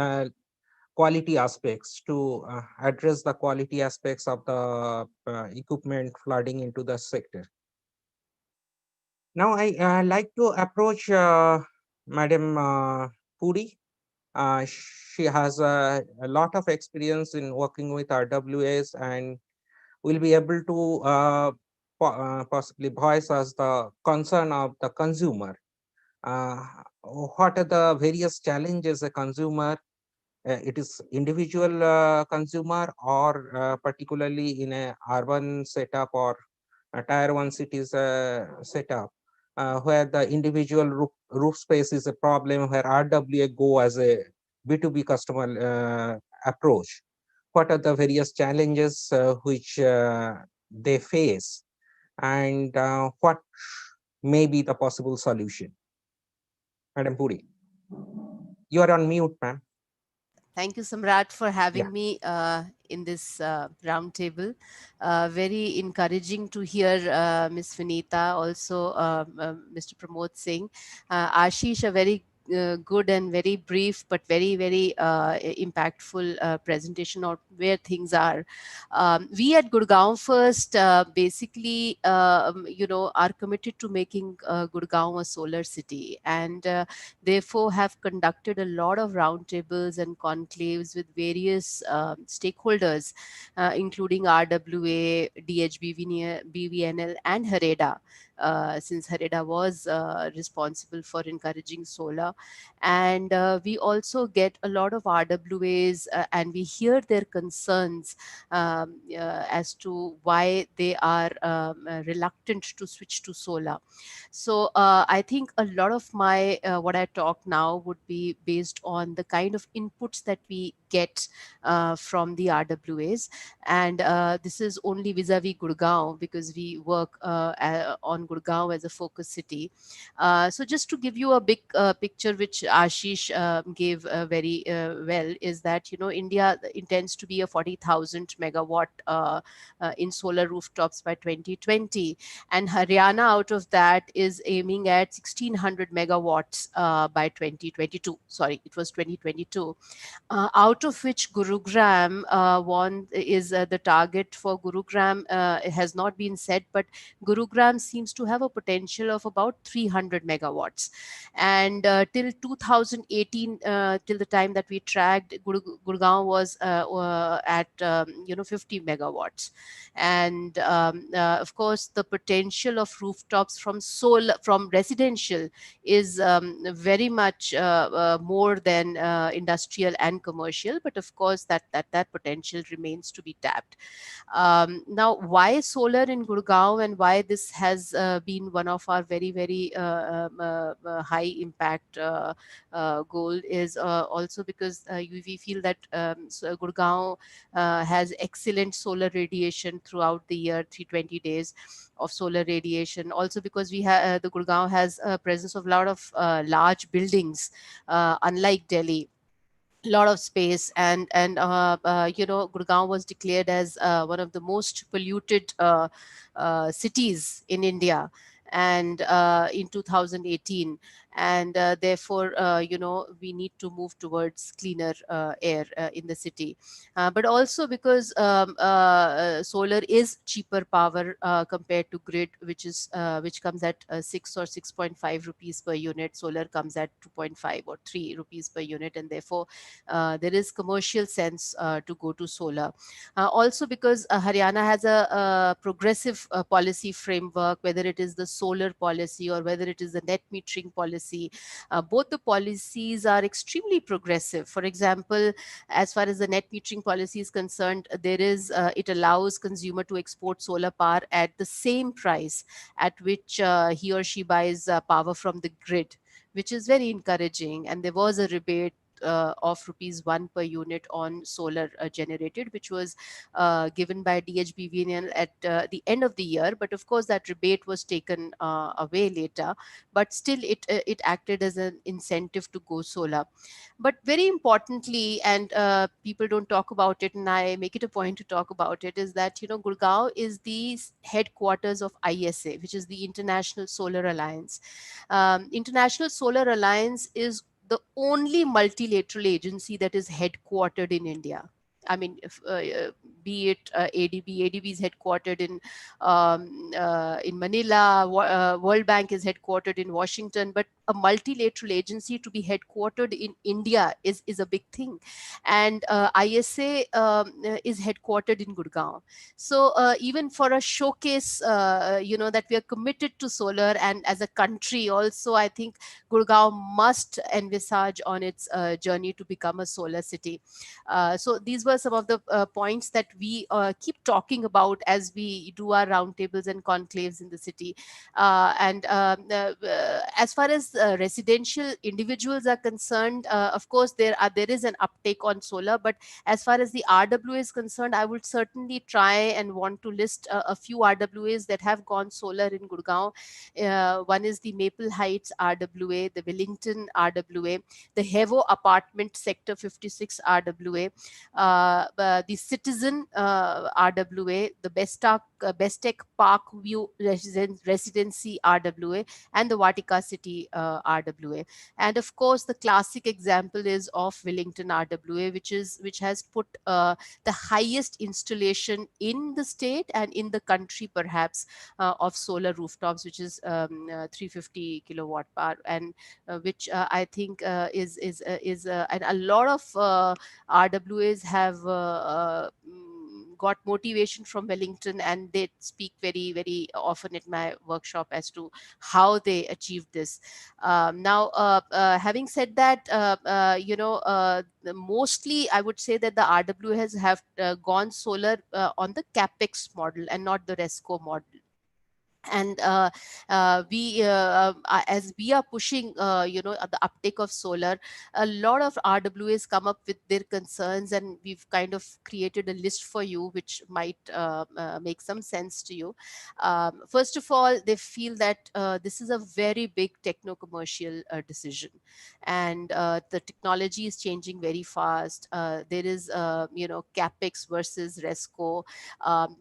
quality aspects, to address the quality aspects of the equipment flooding into the sector. Now I like to approach Madam Puri. She has a lot of experience in working with RWAs and will be able to possibly voice us the concern of the consumer. What are the various challenges a consumer, it is individual consumer or particularly in a urban setup or a tier 1 cities setup, where the individual roof space is a problem, where RWA go as a B2B customer approach. What are the various challenges which they face, and what may be the possible solution? Madam Puri, you are on mute, ma'am. Thank you, Samrat, for having me in this roundtable. Very encouraging to hear Ms. Vinita, also Mr. Pramod Singh. Ashish, a very good and very brief but very, very impactful presentation of where things are. We at Gurgaon First basically, are committed to making Gurgaon a solar city, and therefore have conducted a lot of roundtables and conclaves with various stakeholders, including RWA, DHB, BVNL, and HAREDA, since HAREDA was responsible for encouraging solar. And we also get a lot of RWAs, and we hear their concerns as to why they are reluctant to switch to solar. So I think a lot of my what I talk now would be based on the kind of inputs that we get from the RWAs, and this is only vis-a-vis Gurgaon, because we work on Gurgaon as a focus city. So just to give you a big picture, which Ashish gave very well, is that India intends to be a 40,000 megawatt in solar rooftops by 2020, and Haryana out of that is aiming at 1600 megawatts by 2022. Sorry, it was 2022. Out of which Gurugram one is the target for Gurugram. It has not been set, but Gurugram seems to have a potential of about 300 megawatts. And till 2018, till the time that we tracked, Gurgaon was at 50 megawatts. And of course, the potential of rooftops from solar, from residential, is very much more than industrial and commercial, but of course that potential remains to be tapped. Now, why solar in Gurgaon, and why this has been one of our very, very high impact goal, is also because we feel that so Gurgaon has excellent solar radiation throughout the year, 320 days of solar radiation. Also because we have the Gurgaon has a presence of a lot of large buildings, unlike Delhi, lot of space. And Gurgaon was declared as one of the most polluted cities in India, and in 2018. And therefore we need to move towards cleaner air in the city, but also because solar is cheaper power compared to grid, which comes at 6 or 6.5 rupees per unit. Solar comes at 2.5 or 3 rupees per unit, and therefore there is commercial sense to go to solar. Also because Haryana has a progressive policy framework, whether it is the solar policy or whether it is the net metering policy. Both the policies are extremely progressive. For example, as far as the net metering policy is concerned, there is it allows consumer to export solar power at the same price at which he or she buys power from the grid, which is very encouraging. And there was a rebate of rupees 1 per unit on solar generated, which was given by DHBVNL at the end of the year. But of course, that rebate was taken away later. But still, it acted as an incentive to go solar. But very importantly, and people don't talk about it, and I make it a point to talk about it, is that Gurgaon is the headquarters of ISA, which is the International Solar Alliance. International Solar Alliance is the only multilateral agency that is headquartered in India. I mean, be it ADB. ADB is headquartered in Manila. World Bank is headquartered in Washington. But a multilateral agency to be headquartered in India is a big thing. And ISA is headquartered in Gurgaon. So even for a showcase, that we are committed to solar, and as a country also, I think Gurgaon must envisage on its journey to become a solar city. So these were some of the points that we keep talking about as we do our roundtables and conclaves in the city. And as far as residential individuals are concerned, of course, there is an uptake on solar. But as far as the RWA is concerned, I would certainly try and want to list a few RWAs that have gone solar in Gurgaon. One is the Maple Heights RWA, the Wellington RWA, the Hevo Apartment Sector 56 RWA, the Citizen RWA, the Bestech Park View Residency RWA, and the Vatika City RWA. And of course, the classic example is of Wellington RWA, which has put the highest installation in the state and in the country, perhaps, of solar rooftops, which is 350 kilowatt power, and which I think and a lot of RWAs have got motivation from Wellington, and they speak very, very often at my workshop as to how they achieved this. Now, having said that, mostly I would say that the RWAs have gone solar on the CapEx model and not the RESCO model. And as we are pushing the uptake of solar, a lot of RWAs come up with their concerns, and we've kind of created a list for you which might make some sense to you. First of all, they feel that this is a very big techno-commercial decision, and the technology is changing very fast. There is CapEx versus RESCO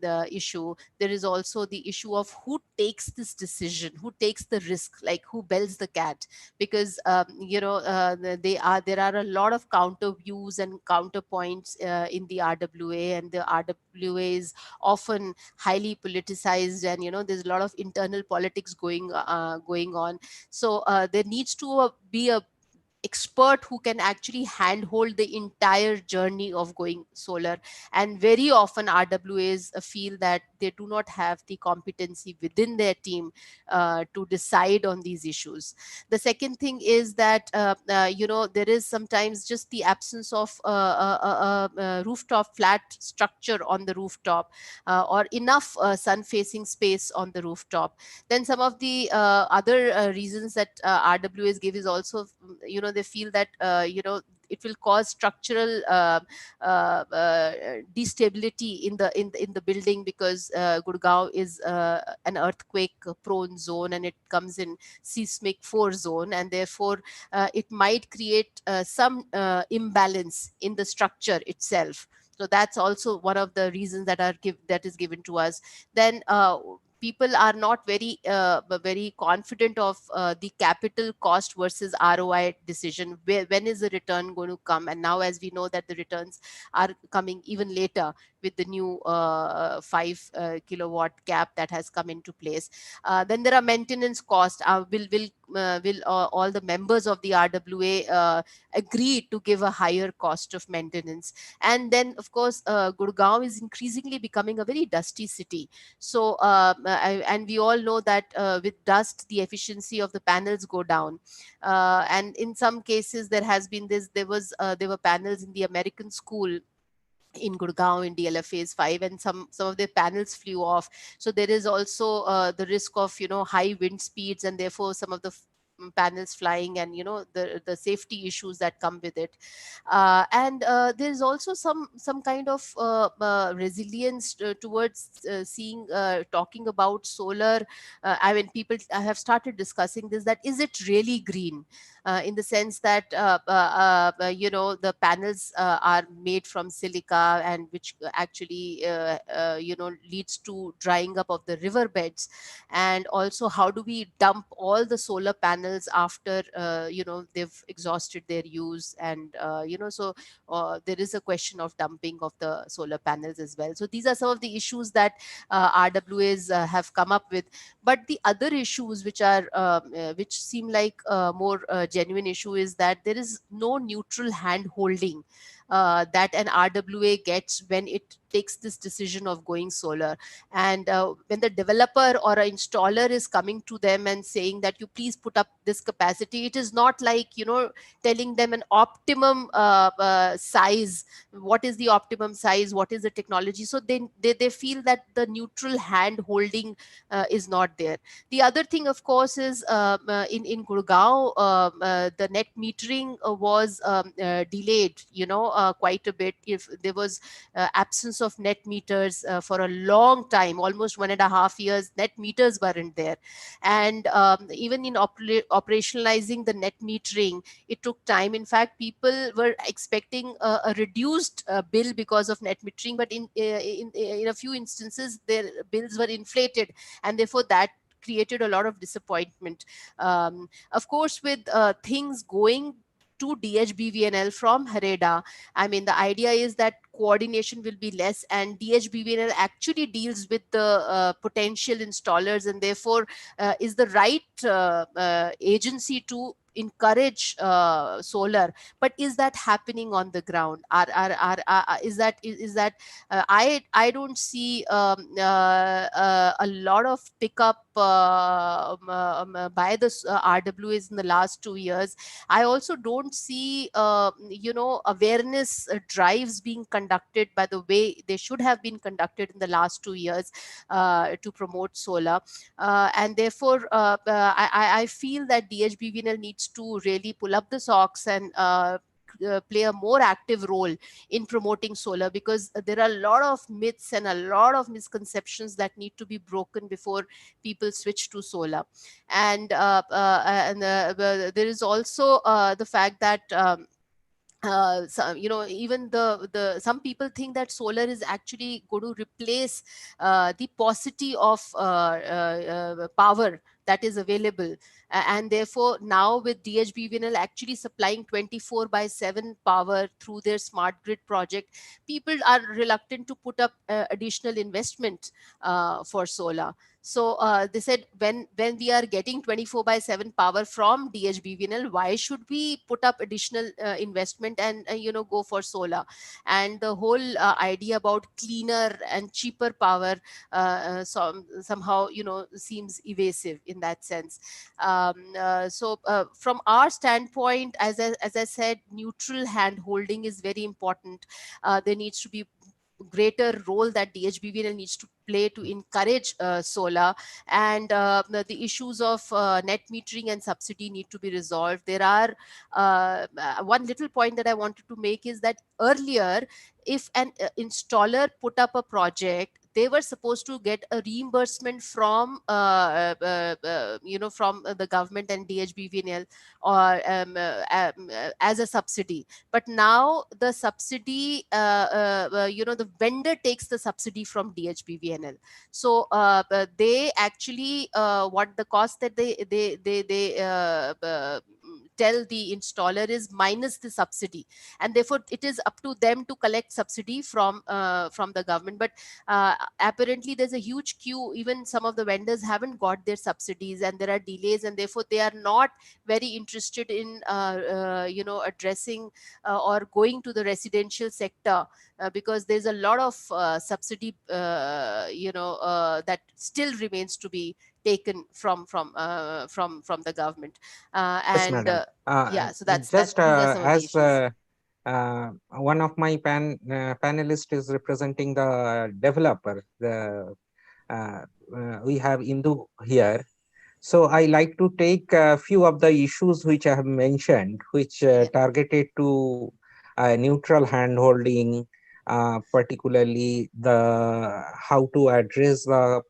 the issue. There is also the issue of who takes this decision, who takes the risk, like who bells the cat, because there are a lot of counter views and counterpoints in the RWA, and the RWA is often highly politicized, and there's a lot of internal politics going on. So there needs to be a expert who can actually handhold the entire journey of going solar. And very often RWAs feel that they do not have the competency within their team to decide on these issues. The second thing is that there is sometimes just the absence of a rooftop flat structure on the rooftop, or enough sun facing space on the rooftop. Then some of the other reasons that RWAs give is also, they feel that it will cause structural destability in the building, because Gurgaon is an earthquake prone zone, and it comes in seismic 4 zone, and therefore it might create some imbalance in the structure itself. So that's also one of the reasons that is given to us. Then people are not very confident of the capital cost versus ROI decision. When is the return going to come? And now, as we know that the returns are coming even later with the new 5 kilowatt cap that has come into place. Then there are maintenance costs. Will all the members of the RWA agree to give a higher cost of maintenance? And then, of course, Gurgaon is increasingly becoming a very dusty city. So, and we all know that with dust, the efficiency of the panels go down. And in some cases, there were panels in the American school in Gurgaon in DLF phase 5, and some of the panels flew off. So there is also the risk of high wind speeds, and therefore some of the panels flying, and the safety issues that come with it. And there's also some kind of resilience towards talking about solar. I mean, people have started discussing this, that is it really green, in the sense that the panels are made from silica, and which actually leads to drying up of the riverbeds. And also, how do we dump all the solar panels after they've exhausted their use? And so there is a question of dumping of the solar panels as well. So these are some of the issues that RWAs have come up with. But the other issues which seem like more genuine issue is that there is no neutral hand holding that an RWA gets when it takes this decision of going solar. And when the developer or an installer is coming to them and saying that you please put up this capacity, it is not like telling them an optimum size. What is the optimum size? What is the technology? So they feel that the neutral hand holding is not there. The other thing, of course, is in Gurgaon, the net metering was delayed, quite a bit. If there was absence of net meters for a long time, almost 1.5 years, net meters weren't there. And even in operationalizing the net metering, it took time. In fact, people were expecting a reduced bill because of net metering, but in a few instances, their bills were inflated, and therefore that created a lot of disappointment. Of course, with things going to DHBVNL from HREDA, I mean, the idea is that coordination will be less, and DHBVNL actually deals with the potential installers, and therefore is the right agency to encourage solar, but is that happening on the ground? Is that I don't see a lot of pickup by the RWAs in the last 2 years. I also don't see awareness drives being conducted by the way they should have been conducted in the last 2 years to promote solar. And therefore, I feel that DHBVNL needs to really pull up the socks and play a more active role in promoting solar, because there are a lot of myths and a lot of misconceptions that need to be broken before people switch to solar. And there is also the fact that even the some people think that solar is actually going to replace the paucity of power that is available. And therefore now with DHBVNL actually supplying 24/7 power through their smart grid project, people are reluctant to put up additional investment for solar. So they said, when we are getting 24/7 power from DHBVNL, why should we put up additional investment and go for solar? And the whole idea about cleaner and cheaper power somehow seems evasive in that sense. So from our standpoint, as I said, neutral hand holding is very important. There needs to be greater role that DHBVNL needs to play to encourage solar, and the issues of net metering and subsidy need to be resolved. There are one little point that I wanted to make is that earlier, if an installer put up a project, they were supposed to get a reimbursement from from the government and DHBVNL, or as a subsidy. But now the subsidy, the vendor takes the subsidy from DHBVNL. So they actually what the cost that they tell the installer is minus the subsidy, and therefore it is up to them to collect subsidy from the government. But apparently there's a huge queue. Even some of the vendors haven't got their subsidies, and there are delays, and therefore they are not very interested in addressing or going to the residential sector, because there's a lot of subsidy that still remains to be taken from the government. Yes, And madam. yeah, so that's Just these are some of the as issues. one of my panelists is representing the developer, we have Indu here. So I like to take a few of the issues which I have mentioned, which targeted to neutral handholding, particularly the how to address the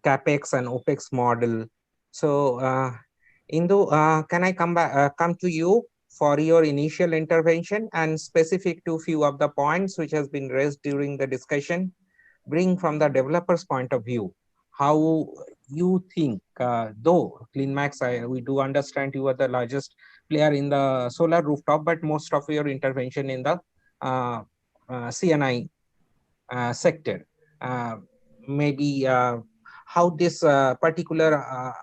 capex and opex model. So Indu, can I come to you for your initial intervention and specific to few of the points which has been raised during the discussion, bring from the developer's point of view, how you think, though CleanMax, we do understand you are the largest player in the solar rooftop, but most of your intervention in the CNI sector. Maybe how this particular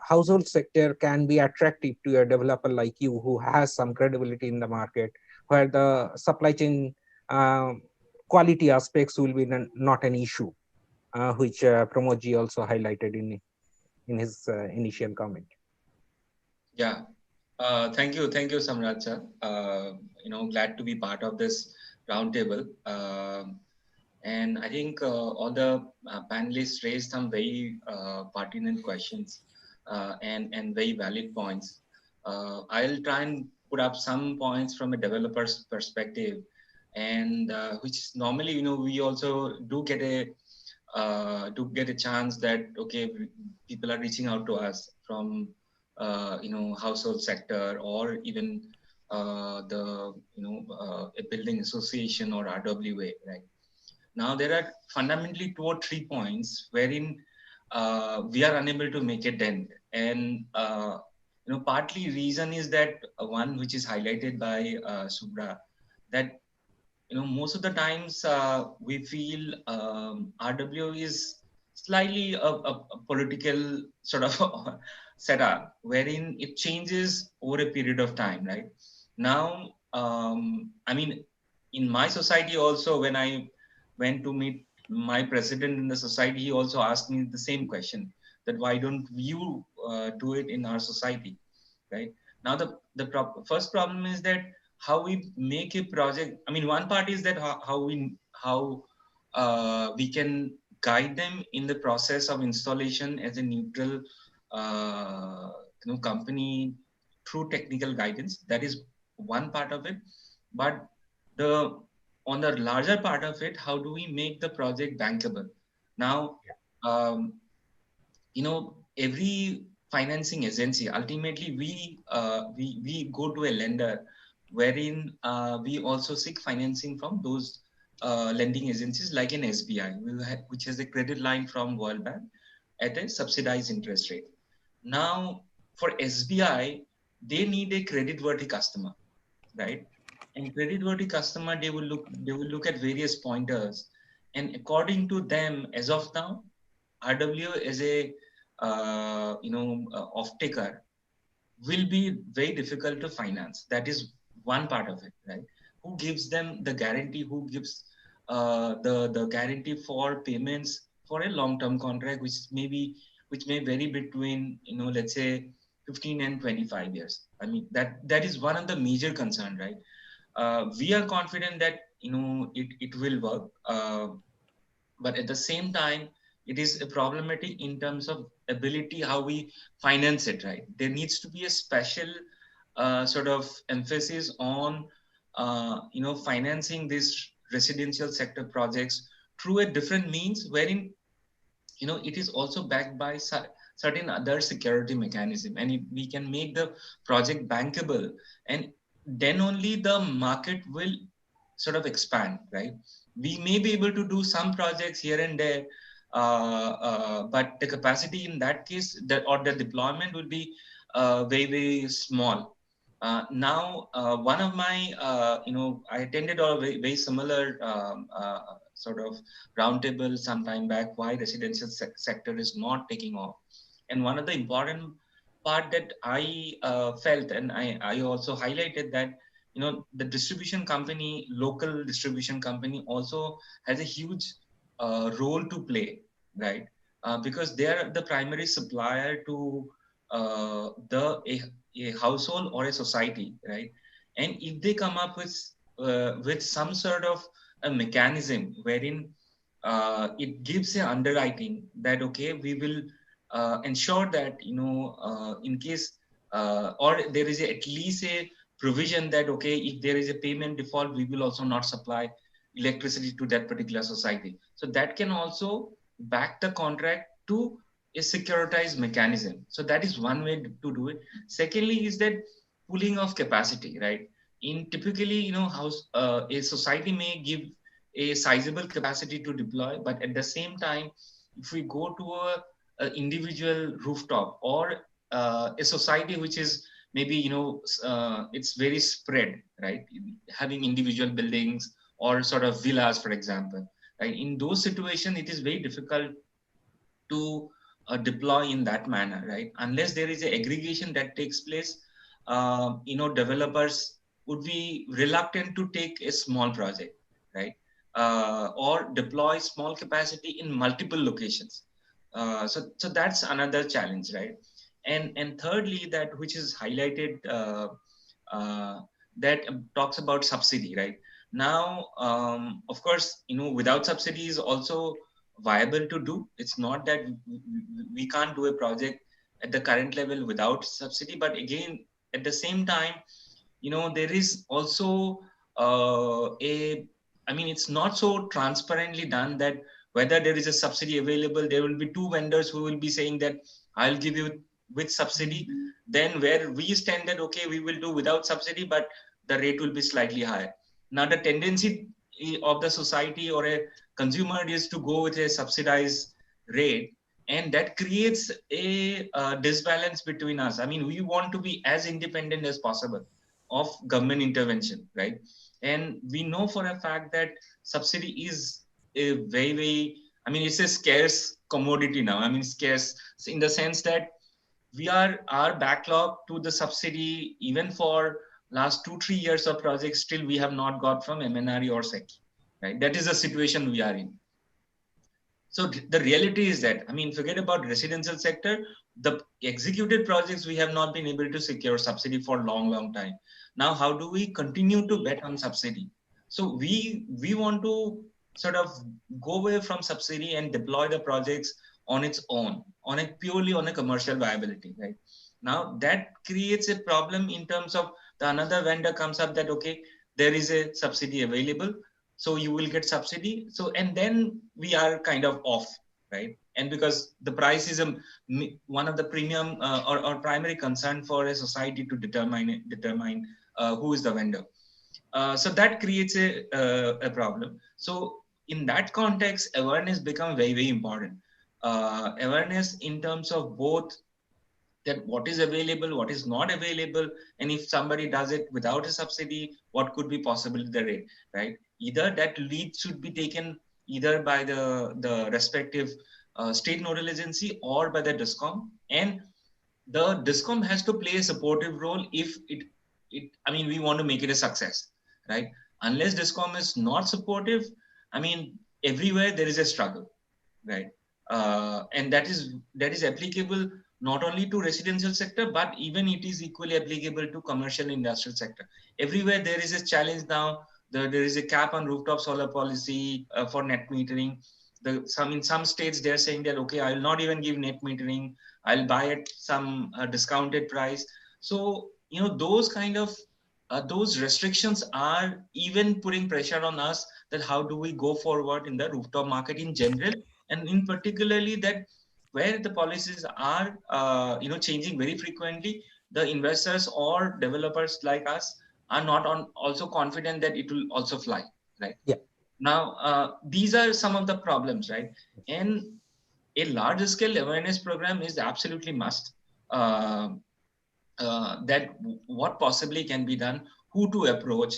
household sector can be attractive to a developer like you, who has some credibility in the market, where the supply chain quality aspects will be not an issue, which Pramod ji also highlighted in his initial comment. Yeah, thank you, Samrat sir. Glad to be part of this roundtable. And I think all the panelists raised some very pertinent questions and very valid points. I'll try and put up some points from a developer's perspective, and which normally, we also do get a chance that, okay, people are reaching out to us from household sector, or even a building association or RWA, right? Now there are fundamentally 2 or 3 points wherein we are unable to make a dent, and partly reason is that one which is highlighted by Subra, that most of the times we feel RW is slightly a political sort of setup wherein it changes over a period of time, right? Now, I mean, in my society also, when I went to meet my president in the society, he also asked me the same question, that why don't you do it in our society, right? Now, first problem is that how we make a project. I mean, one part is that how we can guide them in the process of installation as a neutral company through technical guidance. That is one part of it. But the on the larger part of it, how do we make the project bankable? Now, um, every financing agency, ultimately we go to a lender wherein we also seek financing from those lending agencies like an SBI, which has a credit line from World Bank at a subsidized interest rate. Now, for SBI, they need a credit-worthy customer, right? And credit-worthy customer, they will look at various pointers, and according to them, as of now, RW as a off-taker will be very difficult to finance. That is one part of it, right? Who gives them the guarantee? Who gives the guarantee for payments for a long-term contract, which may vary between, let's say 15 and 25 years. I mean, that is one of the major concern, right? We are confident that it will work, but at the same time, it is a problematic in terms of ability how we finance it, right? There needs to be a special sort of emphasis on financing these residential sector projects through a different means, wherein it is also backed by certain other security mechanism, and we can make the project bankable, and then only the market will sort of expand, right? We may be able to do some projects here and there, but the capacity in that case, or the deployment will be very, very small. Now, one of my, I attended a very, very similar sort of roundtable some time back, why residential sector is not taking off. And one of the important part that I felt, and I also highlighted that, the distribution company, local distribution company also has a huge role to play, right? Because they are the primary supplier to a household or a society, right? And if they come up with some sort of a mechanism wherein it gives a underwriting that, okay, we will ensure that, in case or there is at least a provision that, okay, if there is a payment default, we will also not supply electricity to that particular society. So that can also back the contract to a securitized mechanism. So that is one way to do it. Secondly is that pooling of capacity, right? In typically, house a society may give a sizable capacity to deploy, but at the same time, if we go to a individual rooftop or a society which is maybe it's very spread, right? Having individual buildings or sort of villas, for example, right? In those situations, it is very difficult to deploy in that manner, right? Unless there is an aggregation that takes place, developers would be reluctant to take a small project, right? Or deploy small capacity in multiple locations. So that's another challenge, right? And thirdly, that which is highlighted, that talks about subsidy, right? Now, of course, without subsidy is also viable to do. It's not that we can't do a project at the current level without subsidy, but again, at the same time, there is also it's not so transparently done that whether there is a subsidy available, there will be two vendors who will be saying that I'll give you with subsidy. Then where we stand that, okay, we will do without subsidy, but the rate will be slightly higher. Now the tendency of the society or a consumer is to go with a subsidized rate, and that creates a disbalance between us. I mean, we want to be as independent as possible of government intervention, right? And we know for a fact that subsidy is a very, very I mean, it's a scarce commodity now. I mean, scarce in the sense that our backlog to the subsidy, even for last 2-3 years of projects, still we have not got from MNRE or SEC, right? That is the situation we are in. So the reality is that, I mean, forget about residential sector, the executed projects, we have not been able to secure subsidy for a long time. Now, how do we continue to bet on subsidy? So we want to sort of go away from subsidy and deploy the projects on its own, purely on a commercial viability, right? Now that creates a problem in terms of another vendor comes up that, okay, there is a subsidy available, so you will get subsidy. So, and then we are kind of off, right? And because the price is one of the premium or primary concern for a society to determine who is the vendor. So that creates a problem. So in that context, awareness becomes very important. Awareness in terms of both that what is available, what is not available, and if somebody does it without a subsidy, what could be possibly the rate, right? Either that lead should be taken either by the respective state nodal agency or by the Discom, and the Discom has to play a supportive role if I mean, we want to make it a success, right? Unless Discom is not supportive, I mean, everywhere there is a struggle, right? And that is applicable not only to residential sector, but even it is equally applicable to commercial industrial sector. Everywhere there is a challenge now. There is a cap on rooftop solar policy for net metering. In some states they're saying that, okay, I will not even give net metering. I'll buy at some discounted price. So those kind of those restrictions are even putting pressure on us that how do we go forward in the rooftop market in general, and in particularly that where the policies are changing very frequently, the investors or developers like us are not also confident that it will also fly, right? Yeah. Now these are some of the problems, right? And a large scale awareness program is absolutely must. That what possibly can be done, who to approach.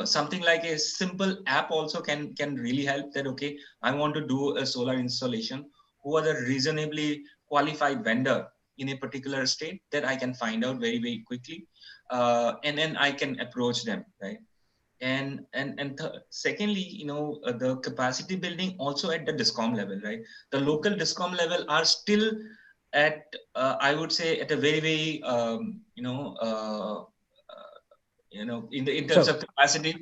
Something like a simple app also can really help that, okay, I want to do a solar installation. Who are the reasonably qualified vendor in a particular state that I can find out very, very quickly. And then I can approach them, right? And secondly, the capacity building also at the Discom level, right? The local Discom level are still at, I would say, at a very, very, in terms of capacity,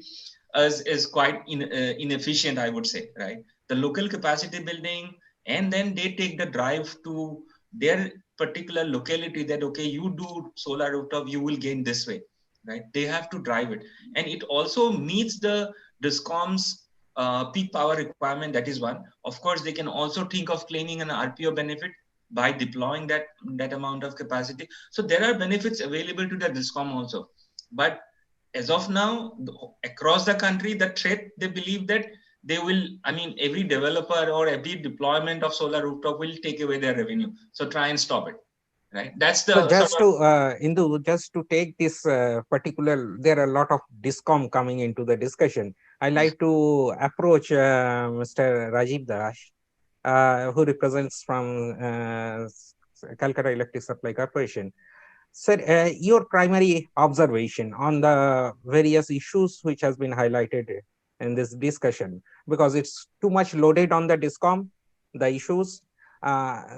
is quite inefficient, I would say, right? The local capacity building, and then they take the drive to their particular locality that, okay, you do solar rooftop, you will gain this way, right? They have to drive it. And it also meets the Discom's peak power requirement. That is one. Of course, they can also think of claiming an RPO benefit by deploying that amount of capacity. So there are benefits available to the Discom also. But as of now, across the country, the threat, they believe that they will, I mean, every developer or every deployment of solar rooftop will take away their revenue. So try and stop it, right? That's the so just to Indu, just to take this particular, there are a lot of Discom coming into the discussion. I like to approach Mr. Rajiv Dash, who represents from Calcutta Electric Supply Corporation. Sir, your primary observation on the various issues which has been highlighted in this discussion, because it's too much loaded on the Discom, the issues,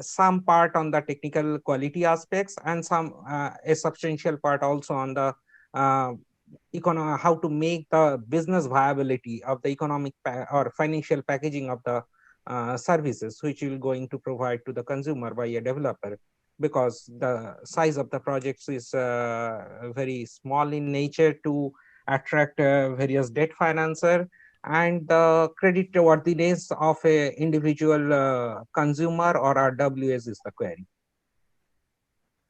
some part on the technical quality aspects, and some a substantial part also on the how to make the business viability of the economic or financial packaging of the services which you will going to provide to the consumer by a developer, because the size of the projects is very small in nature to attract various debt financer, and the credit worthiness of a individual consumer or RWS is the query.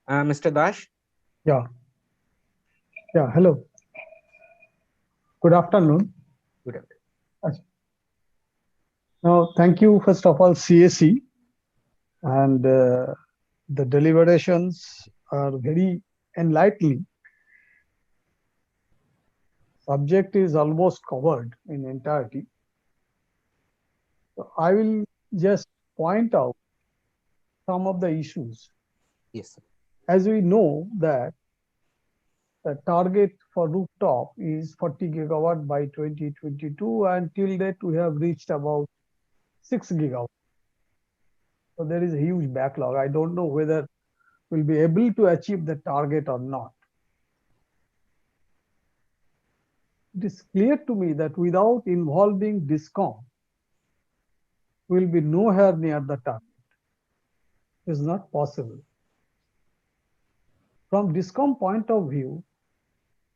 Mr. Dash? Yeah. Yeah, hello. Good afternoon. Good afternoon. Now, thank you, first of all, CAC, and the deliberations are very enlightening. Subject is almost covered in entirety. So I will just point out some of the issues. Yes, sir. As we know that the target for rooftop is 40 gigawatt by 2022, and till date we have reached about 6 gigawatt. So there is a huge backlog. I don't know whether we'll be able to achieve the target or not. It is clear to me that without involving Discom, we'll be nowhere near the target. It's not possible. From Discom point of view,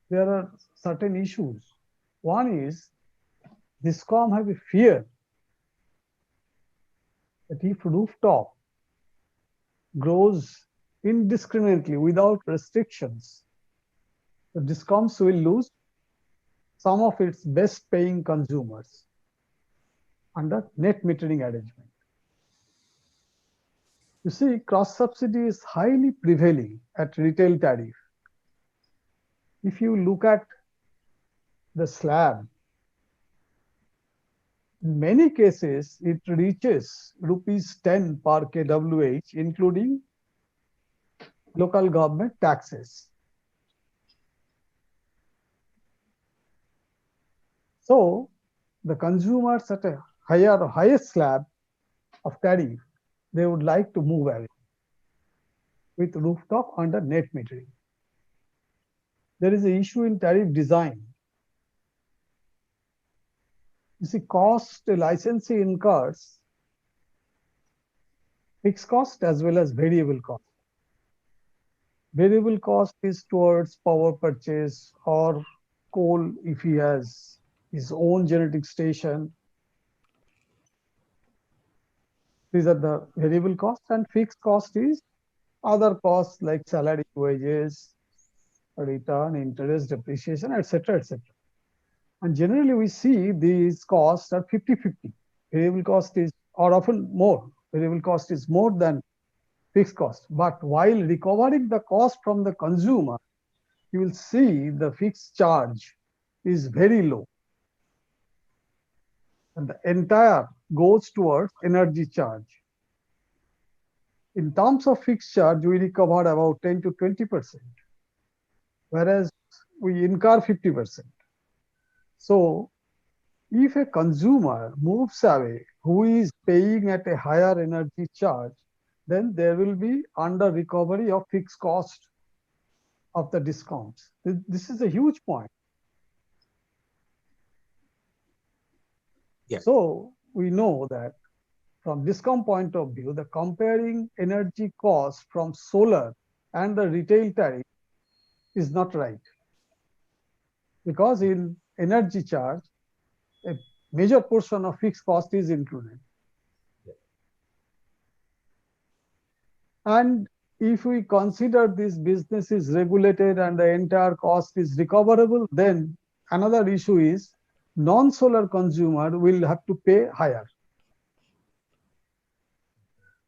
there are certain issues. One is Discom have a fear that if rooftop grows indiscriminately without restrictions, the Discoms will lose some of its best paying consumers under net metering arrangement. You see, cross subsidy is highly prevailing at retail tariff. If you look at the slab, in many cases, it reaches rupees 10 per kWh, including local government taxes. So the consumers at a highest slab of tariff, they would like to move away with rooftop under net metering. There is an issue in tariff design. You see, cost licensee incurs fixed cost as well as variable cost. Variable cost is towards power purchase or coal if he has his own generating station. These are the variable costs, and fixed cost is other costs like salary, wages, return, interest, depreciation, etc., etc. And generally we see these costs are 50-50. Variable cost is, or often more, variable cost is more than fixed cost. But while recovering the cost from the consumer, you will see the fixed charge is very low. And the entire goes towards energy charge. In terms of fixed charge, we recover about 10 to 20%, whereas we incur 50%. So if a consumer moves away who is paying at a higher energy charge, then there will be under recovery of fixed cost of the discounts. This is a huge point. Yeah. So we know that from discount point of view, the comparing energy cost from solar and the retail tariff is not right. Because in energy charge, a major portion of fixed cost is included. And if we consider this business is regulated and the entire cost is recoverable, then another issue is non-solar consumer will have to pay higher.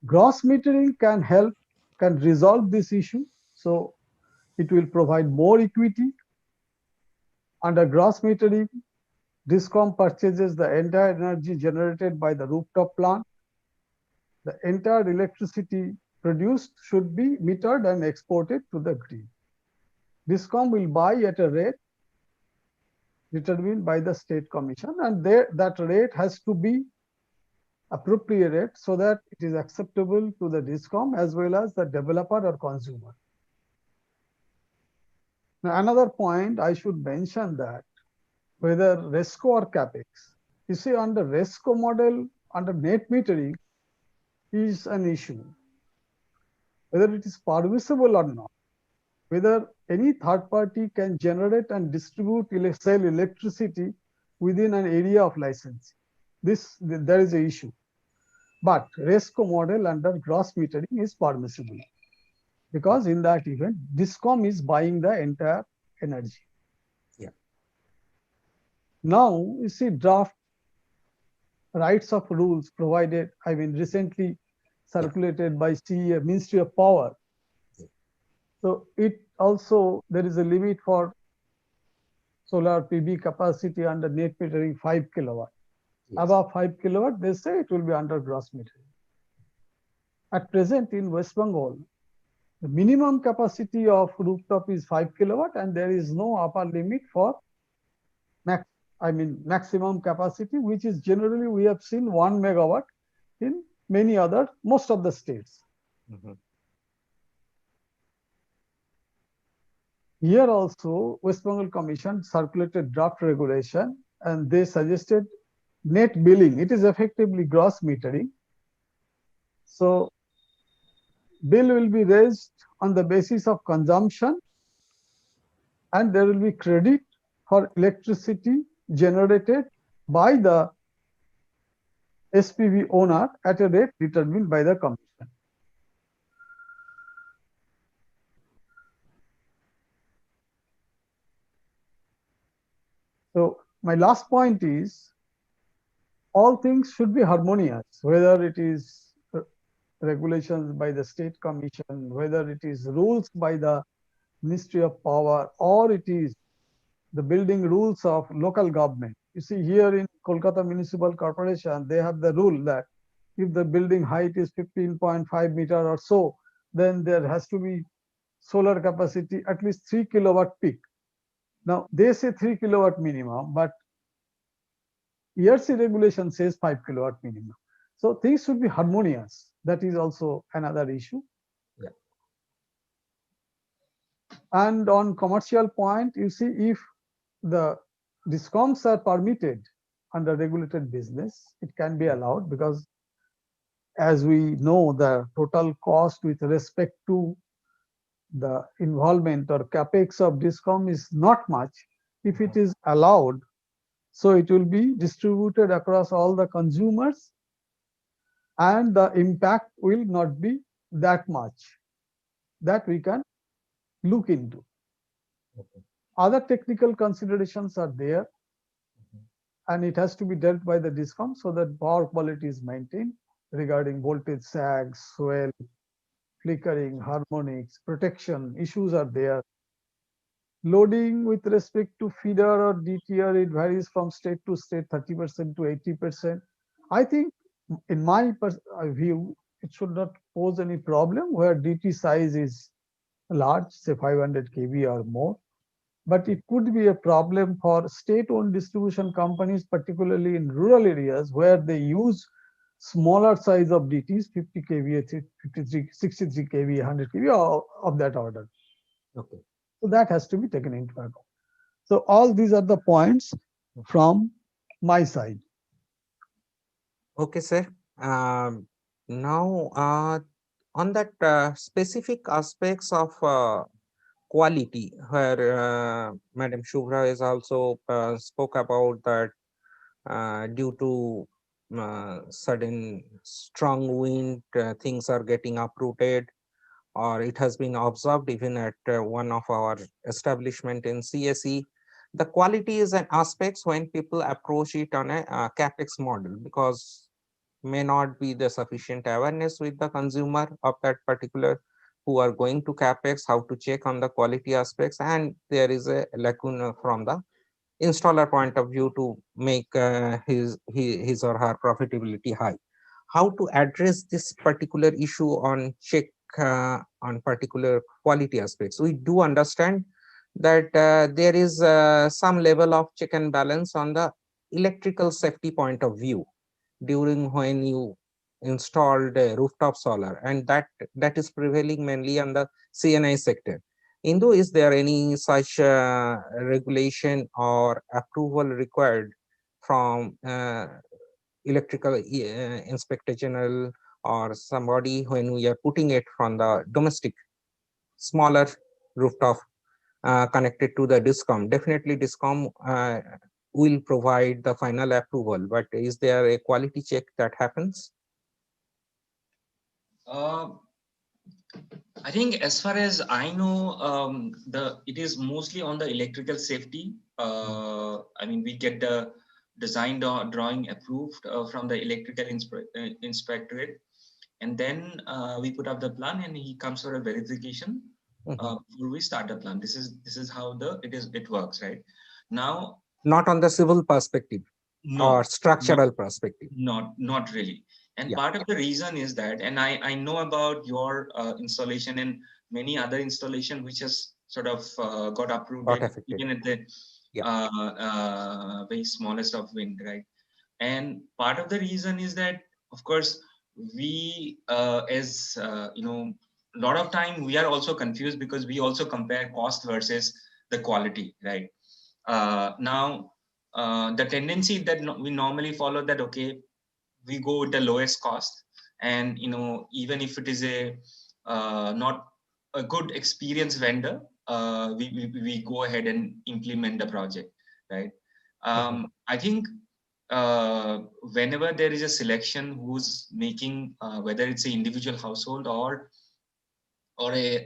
Gross metering can resolve this issue. So it will provide more equity. Under gross metering, Discom purchases the entire energy generated by the rooftop plant. The entire electricity produced should be metered and exported to the grid. Discom will buy at a rate determined by the state commission, and that rate has to be appropriate so that it is acceptable to the Discom as well as the developer or consumer. Now, another point I should mention that whether RESCO or CAPEX, you see under RESCO model, under net metering is an issue. Whether it is permissible or not, whether any third party can generate and distribute sell electricity within an area of license. There is an issue. But RESCO model under gross metering is permissible because in that event, Discom is buying the entire energy. Yeah. Now, you see draft rights of rules provided, recently circulated by CEA, Ministry of Power. So it also, there is a limit for solar PV capacity under net metering 5 kilowatt. Above 5 kilowatt, they say it will be under gross metering. At present in West Bengal, the minimum capacity of rooftop is 5 kilowatt, and there is no upper limit for maximum capacity, which is generally we have seen 1 megawatt in most of the states. Here also, West Bengal Commission circulated draft regulation, and they suggested net billing. It is effectively gross metering. So bill will be raised on the basis of consumption, and there will be credit for electricity generated by the SPV owner at a rate determined by the commission. So my last point is, all things should be harmonious, whether it is regulations by the state commission, whether it is rules by the Ministry of Power, or it is the building rules of local government. You see, here in Calcutta Municipal Corporation, they have the rule that if the building height is 15.5 meter or so, then there has to be solar capacity at least 3 kilowatt peak. Now they say 3 kilowatt minimum, but ERC regulation says 5 kilowatt minimum. So things should be harmonious. That is also another issue. Yeah. And on commercial point, you see, if the Discoms are permitted under regulated business, it can be allowed, because as we know, the total cost with respect to the involvement or capex of Discom is not much. If it is allowed, so it will be distributed across all the consumers, and the impact will not be that much. That we can look into. Other technical considerations are there, and it has to be dealt by the Discom so that power quality is maintained regarding voltage sag, swell, flickering, harmonics, protection issues are there. Loading with respect to feeder or DTR, it varies from state to state, 30% to 80%. I think, in my view, it should not pose any problem where DT size is large, say 500 kV or more. But it could be a problem for state-owned distribution companies, particularly in rural areas where they use smaller size of DTs, 50 kVA, 53, 63 kVA, 100 kVA of that order. Okay. So that has to be taken into account. So all these are the points from my side. Okay, sir. Now, on that specific aspects of quality, where Madam Shivra is also spoke about that due to sudden strong wind, things are getting uprooted, or it has been observed even at one of our establishment in CSE. The quality is an aspect when people approach it on a capex model, because may not be the sufficient awareness with the consumer of that particular who are going to capex, how to check on the quality aspects, and there is a lacuna from the installer point of view to make his or her profitability high. How to address this particular issue on check on particular quality aspects? We do understand that there is some level of check and balance on the electrical safety point of view during when you installed rooftop solar, and that is prevailing mainly on the CNI sector. Indo, is there any such regulation or approval required from electrical inspector general or somebody when we are putting it from the domestic smaller rooftop connected to the Discom? Definitely Discom will provide the final approval, but is there a quality check that happens? I think as far as I know, it is mostly on the electrical safety. I mean, we get the design drawing approved from the electrical inspectorate, and then we put up the plan, and he comes for a verification before we start the plan. This is how it works, right? Now, not on the civil perspective. No, or structural perspective? not really. And Yeah. part of the reason is that, and I know about your installation and many other installation which has sort of got uprooted affected. even at the Yeah. very smallest of wind, right? And part of the reason is that, of course, we as a lot of time we are also confused because we also compare cost versus the quality, right? Now the tendency that we normally follow that, okay, we go with the lowest cost, and even if it is a not a good experienced vendor, we go ahead and implement the project, right? I think whenever there is a selection who's making whether it's an individual household or a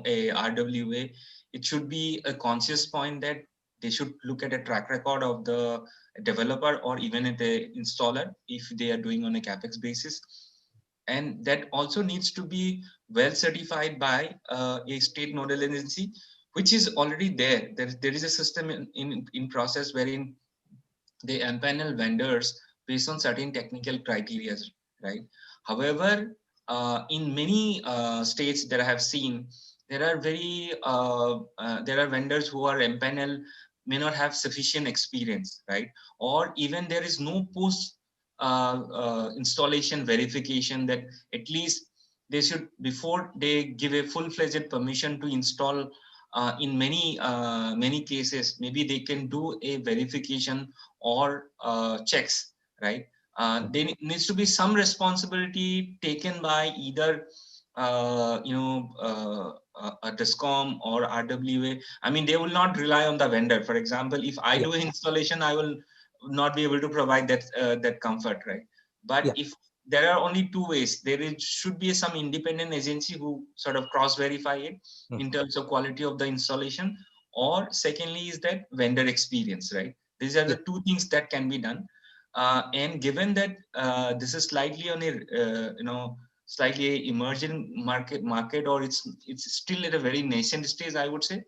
a RWA, it should be a conscious point that they should look at a track record of the developer or even at the installer if they are doing on a capex basis, and that also needs to be well certified by a state nodal agency, which is already there. There is a system in process wherein they empanel vendors based on certain technical criteria, right? However, in many states that I have seen, there are there are vendors who are empaneled may not have sufficient experience, right? Or even there is no post installation verification that at least they should, before they give a full-fledged permission to install. In many cases, maybe they can do a verification or checks, right? There needs to be some responsibility taken by either a Discom or RWA. I mean, they will not rely on the vendor. For example, if I do installation, I will not be able to provide that comfort, right? But if there are only two ways, should be some independent agency who sort of cross-verify it in terms of quality of the installation, or secondly is that vendor experience, right? These are the two things that can be done. And given that this is slightly on a slightly emerging market, or it's still at a very nascent stage, I would say.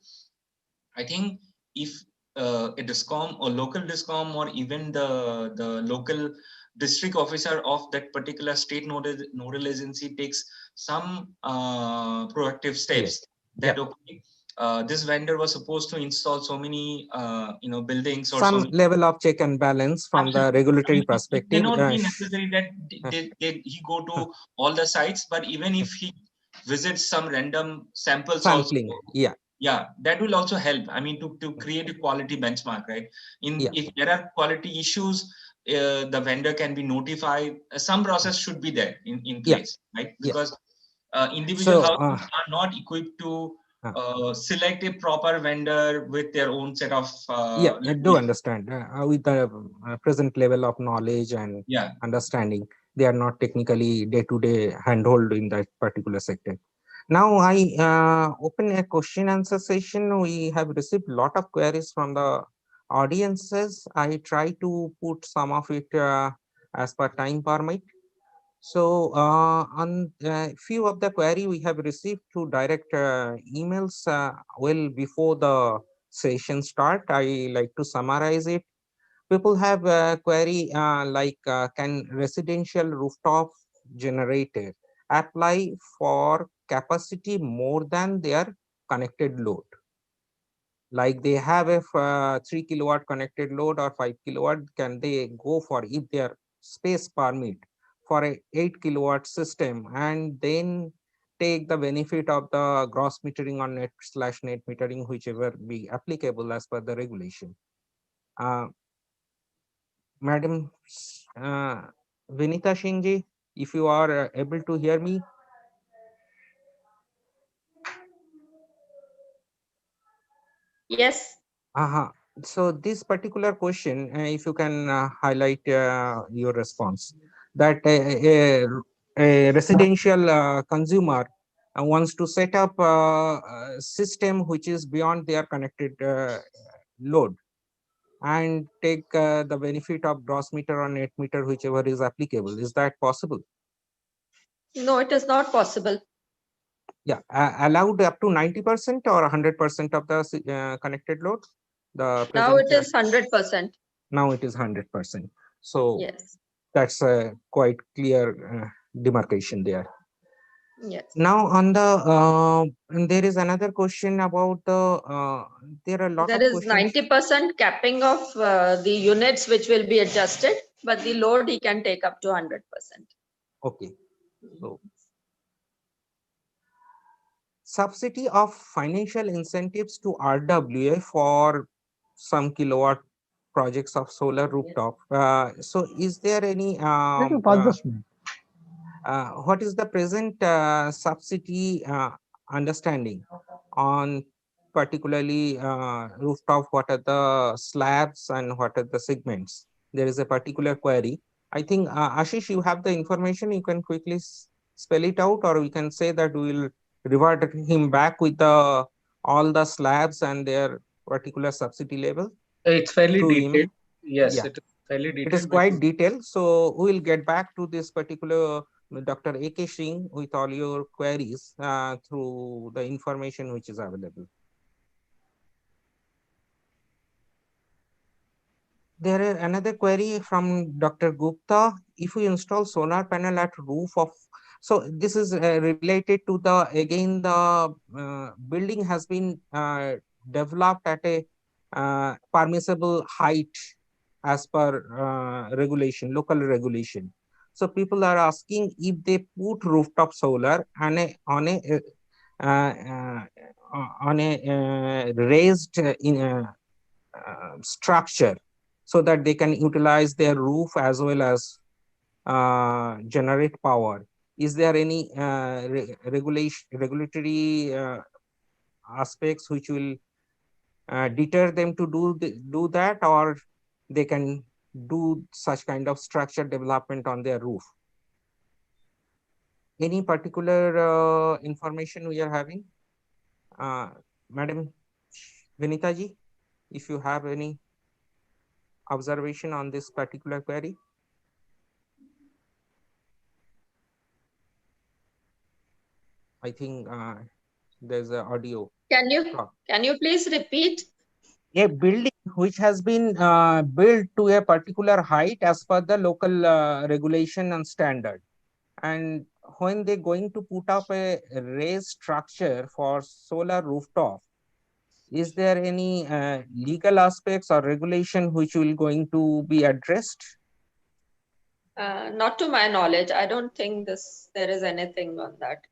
I think if a Discom or local Discom or even the local district officer of that particular state nodal agency takes some proactive steps that okay, this vendor was supposed to install so many buildings or some level of check and balance from Absolutely. the regulatory It perspective. cannot be necessary that he go to all the sites, but even if he visits some random samples sampling, also, that will also help. I mean, to create a quality benchmark, right? If there are quality issues, the vendor can be notified. Some process should be there in place, right? Because individual households are not equipped to select a proper vendor with their own set of I do understand with the present level of knowledge and understanding, they are not technically day-to-day handhold in that particular sector. Now I open a question answer session. We have received a lot of queries from the audiences. I try to put some of it as per time permit. So on a few of the query we have received through direct emails well before the session start. I like to summarize it. People have a query like can residential rooftop generator apply for capacity more than their connected load? Like they have a 3 kilowatt connected load or 5 kilowatt, can they go for, if their space permit, for a 8 kilowatt system and then take the benefit of the gross metering or net/net metering, whichever be applicable as per the regulation? Madam Vinita Shinji, if you are able to hear me. Yes. So this particular question, if you can highlight your response, that a residential consumer wants to set up a system which is beyond their connected load and take the benefit of gross meter or net meter, whichever is applicable. Is that possible? No, it is not possible. Yeah, allowed up to 90% or 100% of the connected load? The Now present, it is 100%. Now it is 100%. So Yes, that's a quite clear demarcation there. yes. Now on the there is another question about the there are a lot There of is questions. 90% capping of the units which will be adjusted, but the load he can take up to 100%. Okay, so subsidy of financial incentives to RWA for some kilowatt projects of solar rooftop. So is there any Take a fast minute. what is the present subsidy understanding on particularly rooftop? What are the slabs and what are the segments? There is a particular query. I think Ashish, you have the information. You can quickly spell it out, or we can say that we will revert him back with the all the slabs and their particular subsidy level It's fairly through detailed. email. Yes, Yeah, it is fairly it is detailed, but quite detailed. So we will get back to this particular Dr. A.K. Singh with all your queries through the information which is available. There is another query from Dr. Gupta. If we install solar panel at roof of, so this is related to the, again, the building has been developed at a permissible height as per regulation, local regulation. So people are asking if they put rooftop solar on a raised structure, so that they can utilize their roof as well as generate power. Is there any regulatory aspects which will deter them to do that, or they can do such kind of structure development on their roof? Any particular information we are having? Madam Vinita ji, if you have any observation on this particular query? I think there's an audio. Can you please repeat? A building which has been built to a particular height as per the local regulation and standard, and when they're going to put up a raised structure for solar rooftop, is there any legal aspects or regulation which will going to be addressed? Not to my knowledge. I don't think there is anything on that.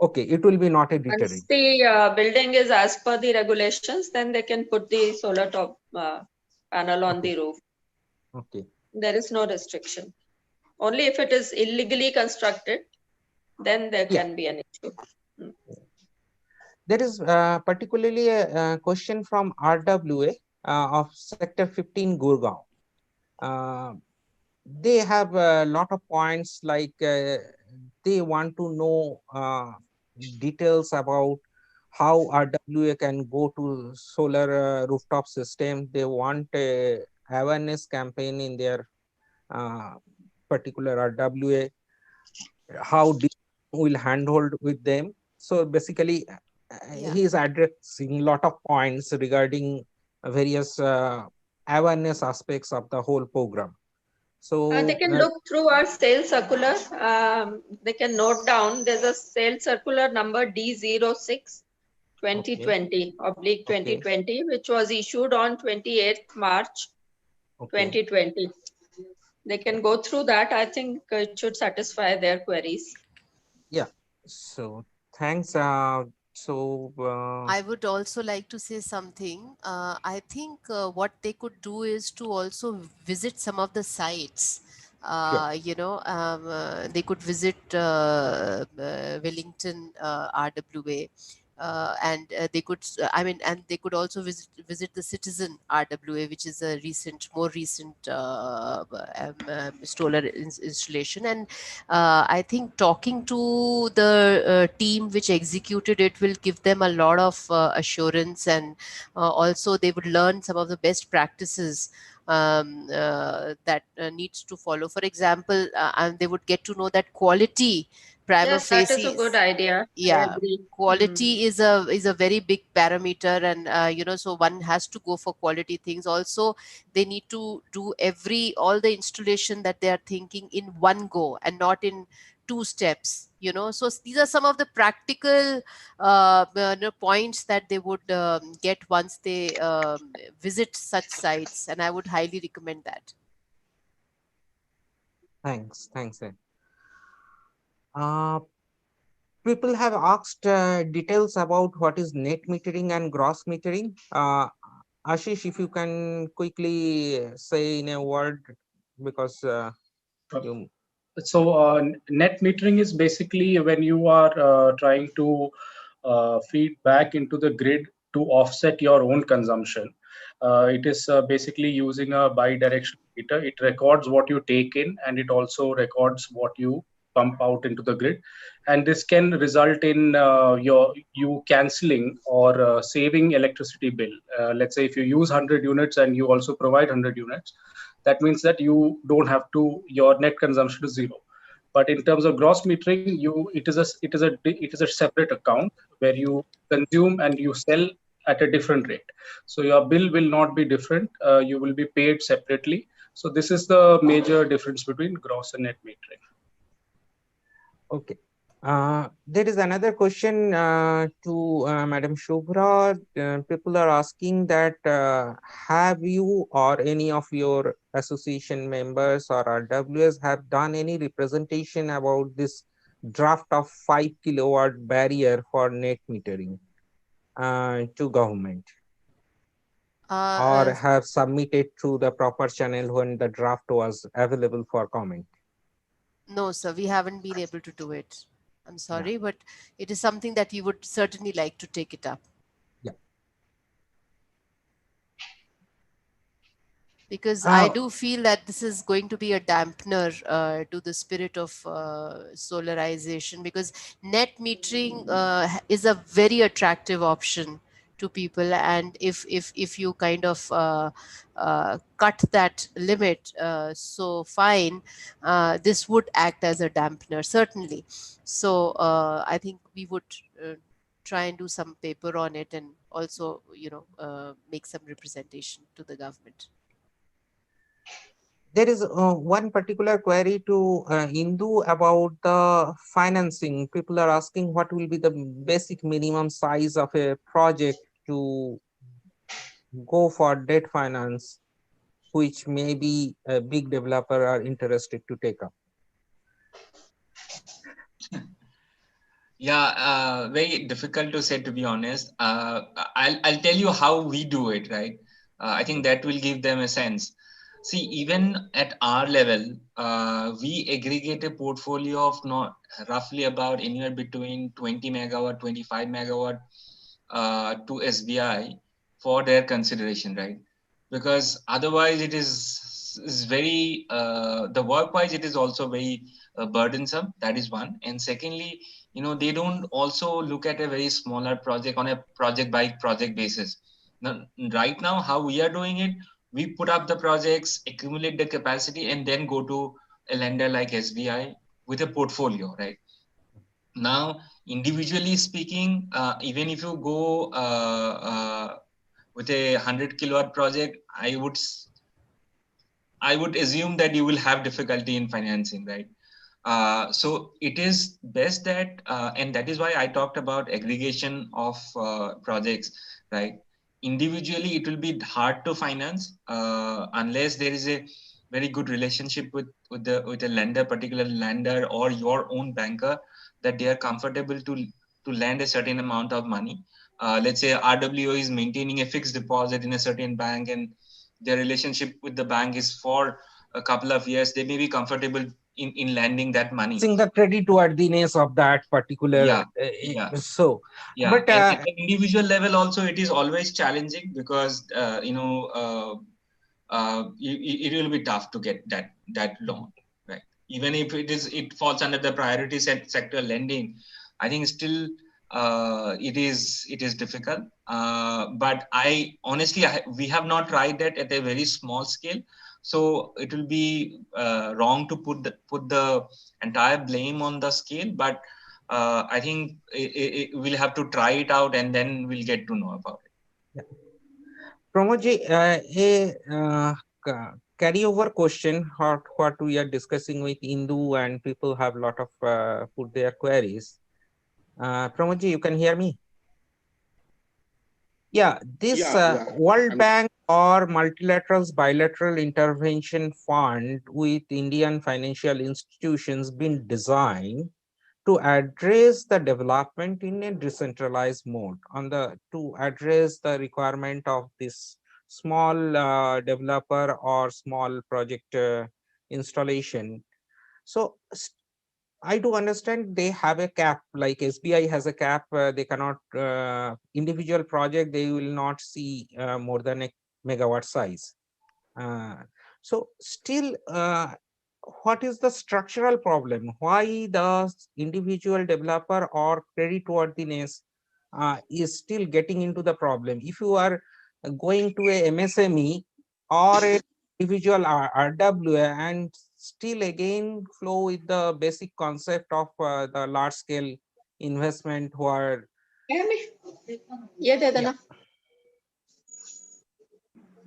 Okay, it will be not a deterrent. Once the building is as per the regulations, then they can put the solar top panel on the roof. Okay. There is no restriction. Only if it is illegally constructed, then there can be an issue. There is particularly a question from RWA of Sector 15 Gurgaon. They have a lot of points, like they want to know details about how RWA can go to solar rooftop system. They want a awareness campaign in their particular RWA, how will handhold with them. So basically, he is addressing a lot of points regarding various awareness aspects of the whole program. So they can look through our sales circular. They can note down. There's a sales circular number D06 2020 oblique 2020, which was issued on 28th March 2020. They can go through that. I think it should satisfy their queries. Yeah. So thanks. I would also like to say something. I think what they could do is to also visit some of the sites. They could visit Wellington RWA. And they could, and they could also visit the Citizen RWA, which is a more recent solar installation. And I think talking to the team which executed it will give them a lot of assurance, and also they would learn some of the best practices that needs to follow. For example, and they would get to know that quality prima Yes, that is facie a good idea. I yeah, agree. quality is a very big parameter, and so one has to go for quality things. Also, they need to do all the installation that they are thinking in one go and not in two steps. So these are some of the practical points that they would get once they visit such sites, and I would highly recommend that. Thanks. Uh, People have asked details about what is net metering and gross metering. Ashish, if you can quickly say in a word, because you. So net metering is basically when you are trying to feed back into the grid to offset your own consumption. It is basically using a bi-directional meter. It records what you take in and it also records what you pump out into the grid. And this can result in you canceling or saving electricity bill. Let's say if you use 100 units and you also provide 100 units, that means that you don't have to, your net consumption is zero. But in terms of gross metering, it is a separate account where you consume and you sell at a different rate. So your bill will not be different. You will be paid separately. So this is the major difference between gross and net metering. Okay. There is another question to Madam Shubhra. People are asking that have you or any of your association members or RWS have done any representation about this draft of 5 kilowatt barrier for net metering to government, or Uh, have submitted through the proper channel when the draft was available for comment? No, sir, we haven't been able to do it. I'm Yeah. sorry, but it is something that we would certainly like to take it up. Yeah. Because I do feel that this is going to be a dampener to the spirit of solarization, because net metering is a very attractive option to people, and if you kind of cut that limit, so fine, this would act as a dampener, certainly. So I think we would try and do some paper on it, and also make some representation to the government. There is one particular query to Indu about the financing. People are asking what will be the basic minimum size of a project to go for debt finance, which maybe a big developer are interested to take up. Yeah, very difficult to say, to be honest. I'll tell you how we do it, right? I think that will give them a sense. See, even at our level, we aggregate a portfolio of not roughly about anywhere between 20 megawatt, 25 megawatt to SBI for their consideration, right? Because otherwise it is very, the work-wise, it is also very burdensome. That is one. And secondly, they don't also look at a very smaller project on a project by project basis. Now, right now, how we are doing it, we put up the projects, accumulate the capacity, and then go to a lender like SBI with a portfolio, right? Now, individually speaking, even if you go with a 100 kilowatt project, I would assume that you will have difficulty in financing, right? So it is best that, and that is why I talked about aggregation of projects, right? Individually, it will be hard to finance unless there is a very good relationship with a lender, particular lender, or your own banker, that they are comfortable to lend a certain amount of money. Let's say RWO is maintaining a fixed deposit in a certain bank, and their relationship with the bank is for a couple of years. They may be comfortable in lending that money. Seeing the creditworthiness of that particular, Yeah. But and at the individual level also, it is always challenging because it will be tough to get that loan, right? Even if it falls under the priority sector lending, I think still it is difficult. But we have not tried that at a very small scale. So it will be wrong to put the entire blame on the scale. But I think we'll have to try it out and then we'll get to know about it. Yeah. Pramodji, carryover question, what we are discussing with Indu, and people have a lot of put their queries. Pramodji, you can hear me? Yeah, this World Bank or multilaterals bilateral intervention fund with Indian financial institutions been designed to address the development in a decentralized mode to address the requirement of this small developer or small project installation. So I do understand they have a cap, like SBI has a cap. They cannot individual project. They will not see more than a megawatt size. Uh, so still, what is the structural problem? Why the individual developer or creditworthiness is still getting into the problem? If you are going to a MSME or a individual RWA and still again flow with the basic concept of the large scale investment where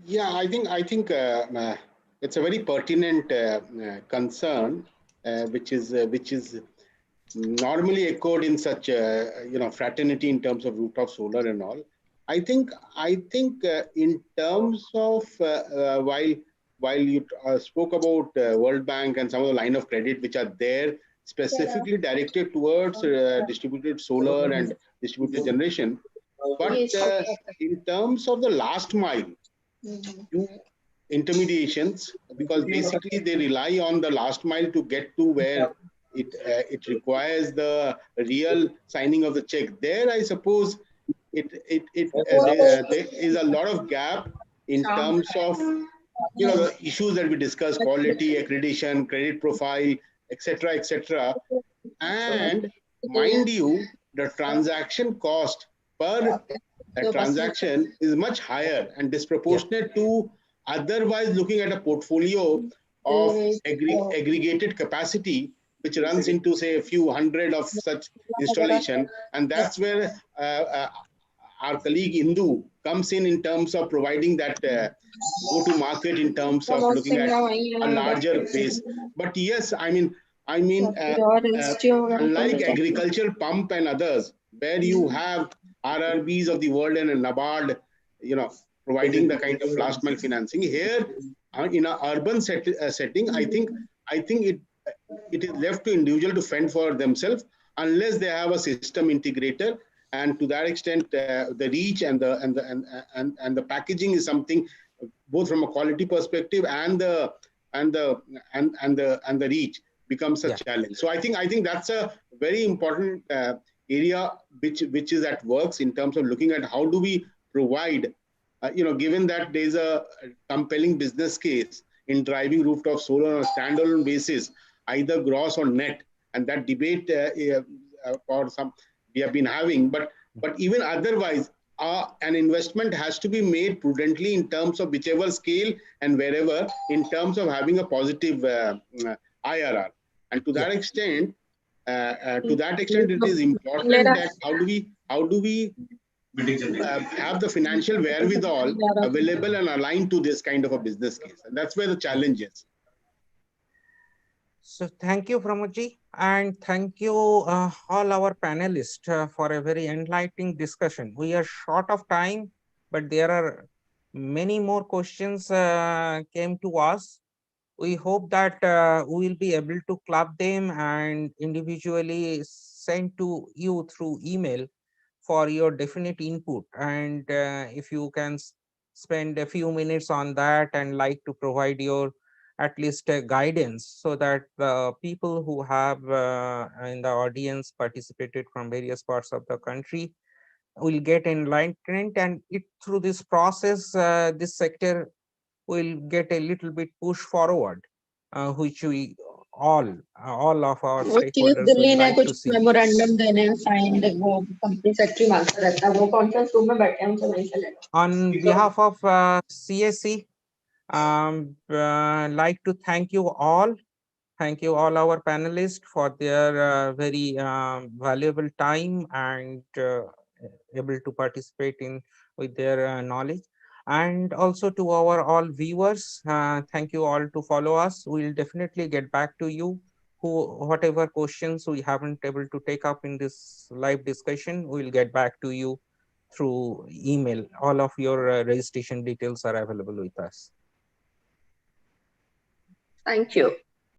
Yeah, I think it's a very pertinent concern, which is normally echoed in such fraternity in terms of rooftop solar and all. I think in terms of while you spoke about World Bank and some of the line of credit which are there specifically directed towards distributed solar and distributed generation, but in terms of the last mile, you intermediations, because basically they rely on the last mile to get to where it requires the real signing of the check. There, I suppose there is a lot of gap in terms of the issues that we discussed: quality, accreditation, credit profile, etc., etc. And mind you, the transaction cost per transaction is much higher and disproportionate to otherwise looking at a portfolio of aggregated capacity which runs into say a few hundred of such installation. And that's where our colleague Indu comes in terms of providing that go to market in terms of looking at a larger base. But yes, unlike agricultural pump and others, where you have RRBs of the world and a NABARD, providing the kind of last mile financing. Here, in an urban setting, I think it is left to individual to fend for themselves unless they have a system integrator. And to that extent, the reach and the packaging is something both from a quality perspective and the reach becomes a challenge. So I think that's a very important area which is at works in terms of looking at how do we provide, given that there's a compelling business case in driving rooftop solar on a standalone basis, either gross or net, and that debate or some we have been having, but even otherwise, an investment has to be made prudently in terms of whichever scale and wherever, in terms of having a positive IRR. And to that extent, it is important that how do we have the financial wherewithal available and aligned to this kind of a business case, and that's where the challenge is. So thank you, Pramodji, and thank you all our panelists for a very enlightening discussion. We are short of time, but there are many more questions came to us. We hope that we will be able to club them and individually send to you through email for your definite input. And if you can spend a few minutes on that and like to provide your at least a guidance, so that the people who have in the audience participated from various parts of the country will get enlightenment, and it through this process this sector will get a little bit push forward, which we all of our वो chief stakeholders Delhi would ने like कुछ to see. Memorandum देने signed वो company secretary मांगता रहता है वो conference room में बैठे हैं उनसे वहीं से लेना On behalf of CSC, like to thank you all. Thank you all our panelists for their very valuable time and able to participate in with their knowledge. And also to our all viewers, thank you all to follow us. We'll definitely get back to you. Whatever questions we haven't able to take up in this live discussion, we'll get back to you through email. All of your registration details are available with us. Thank you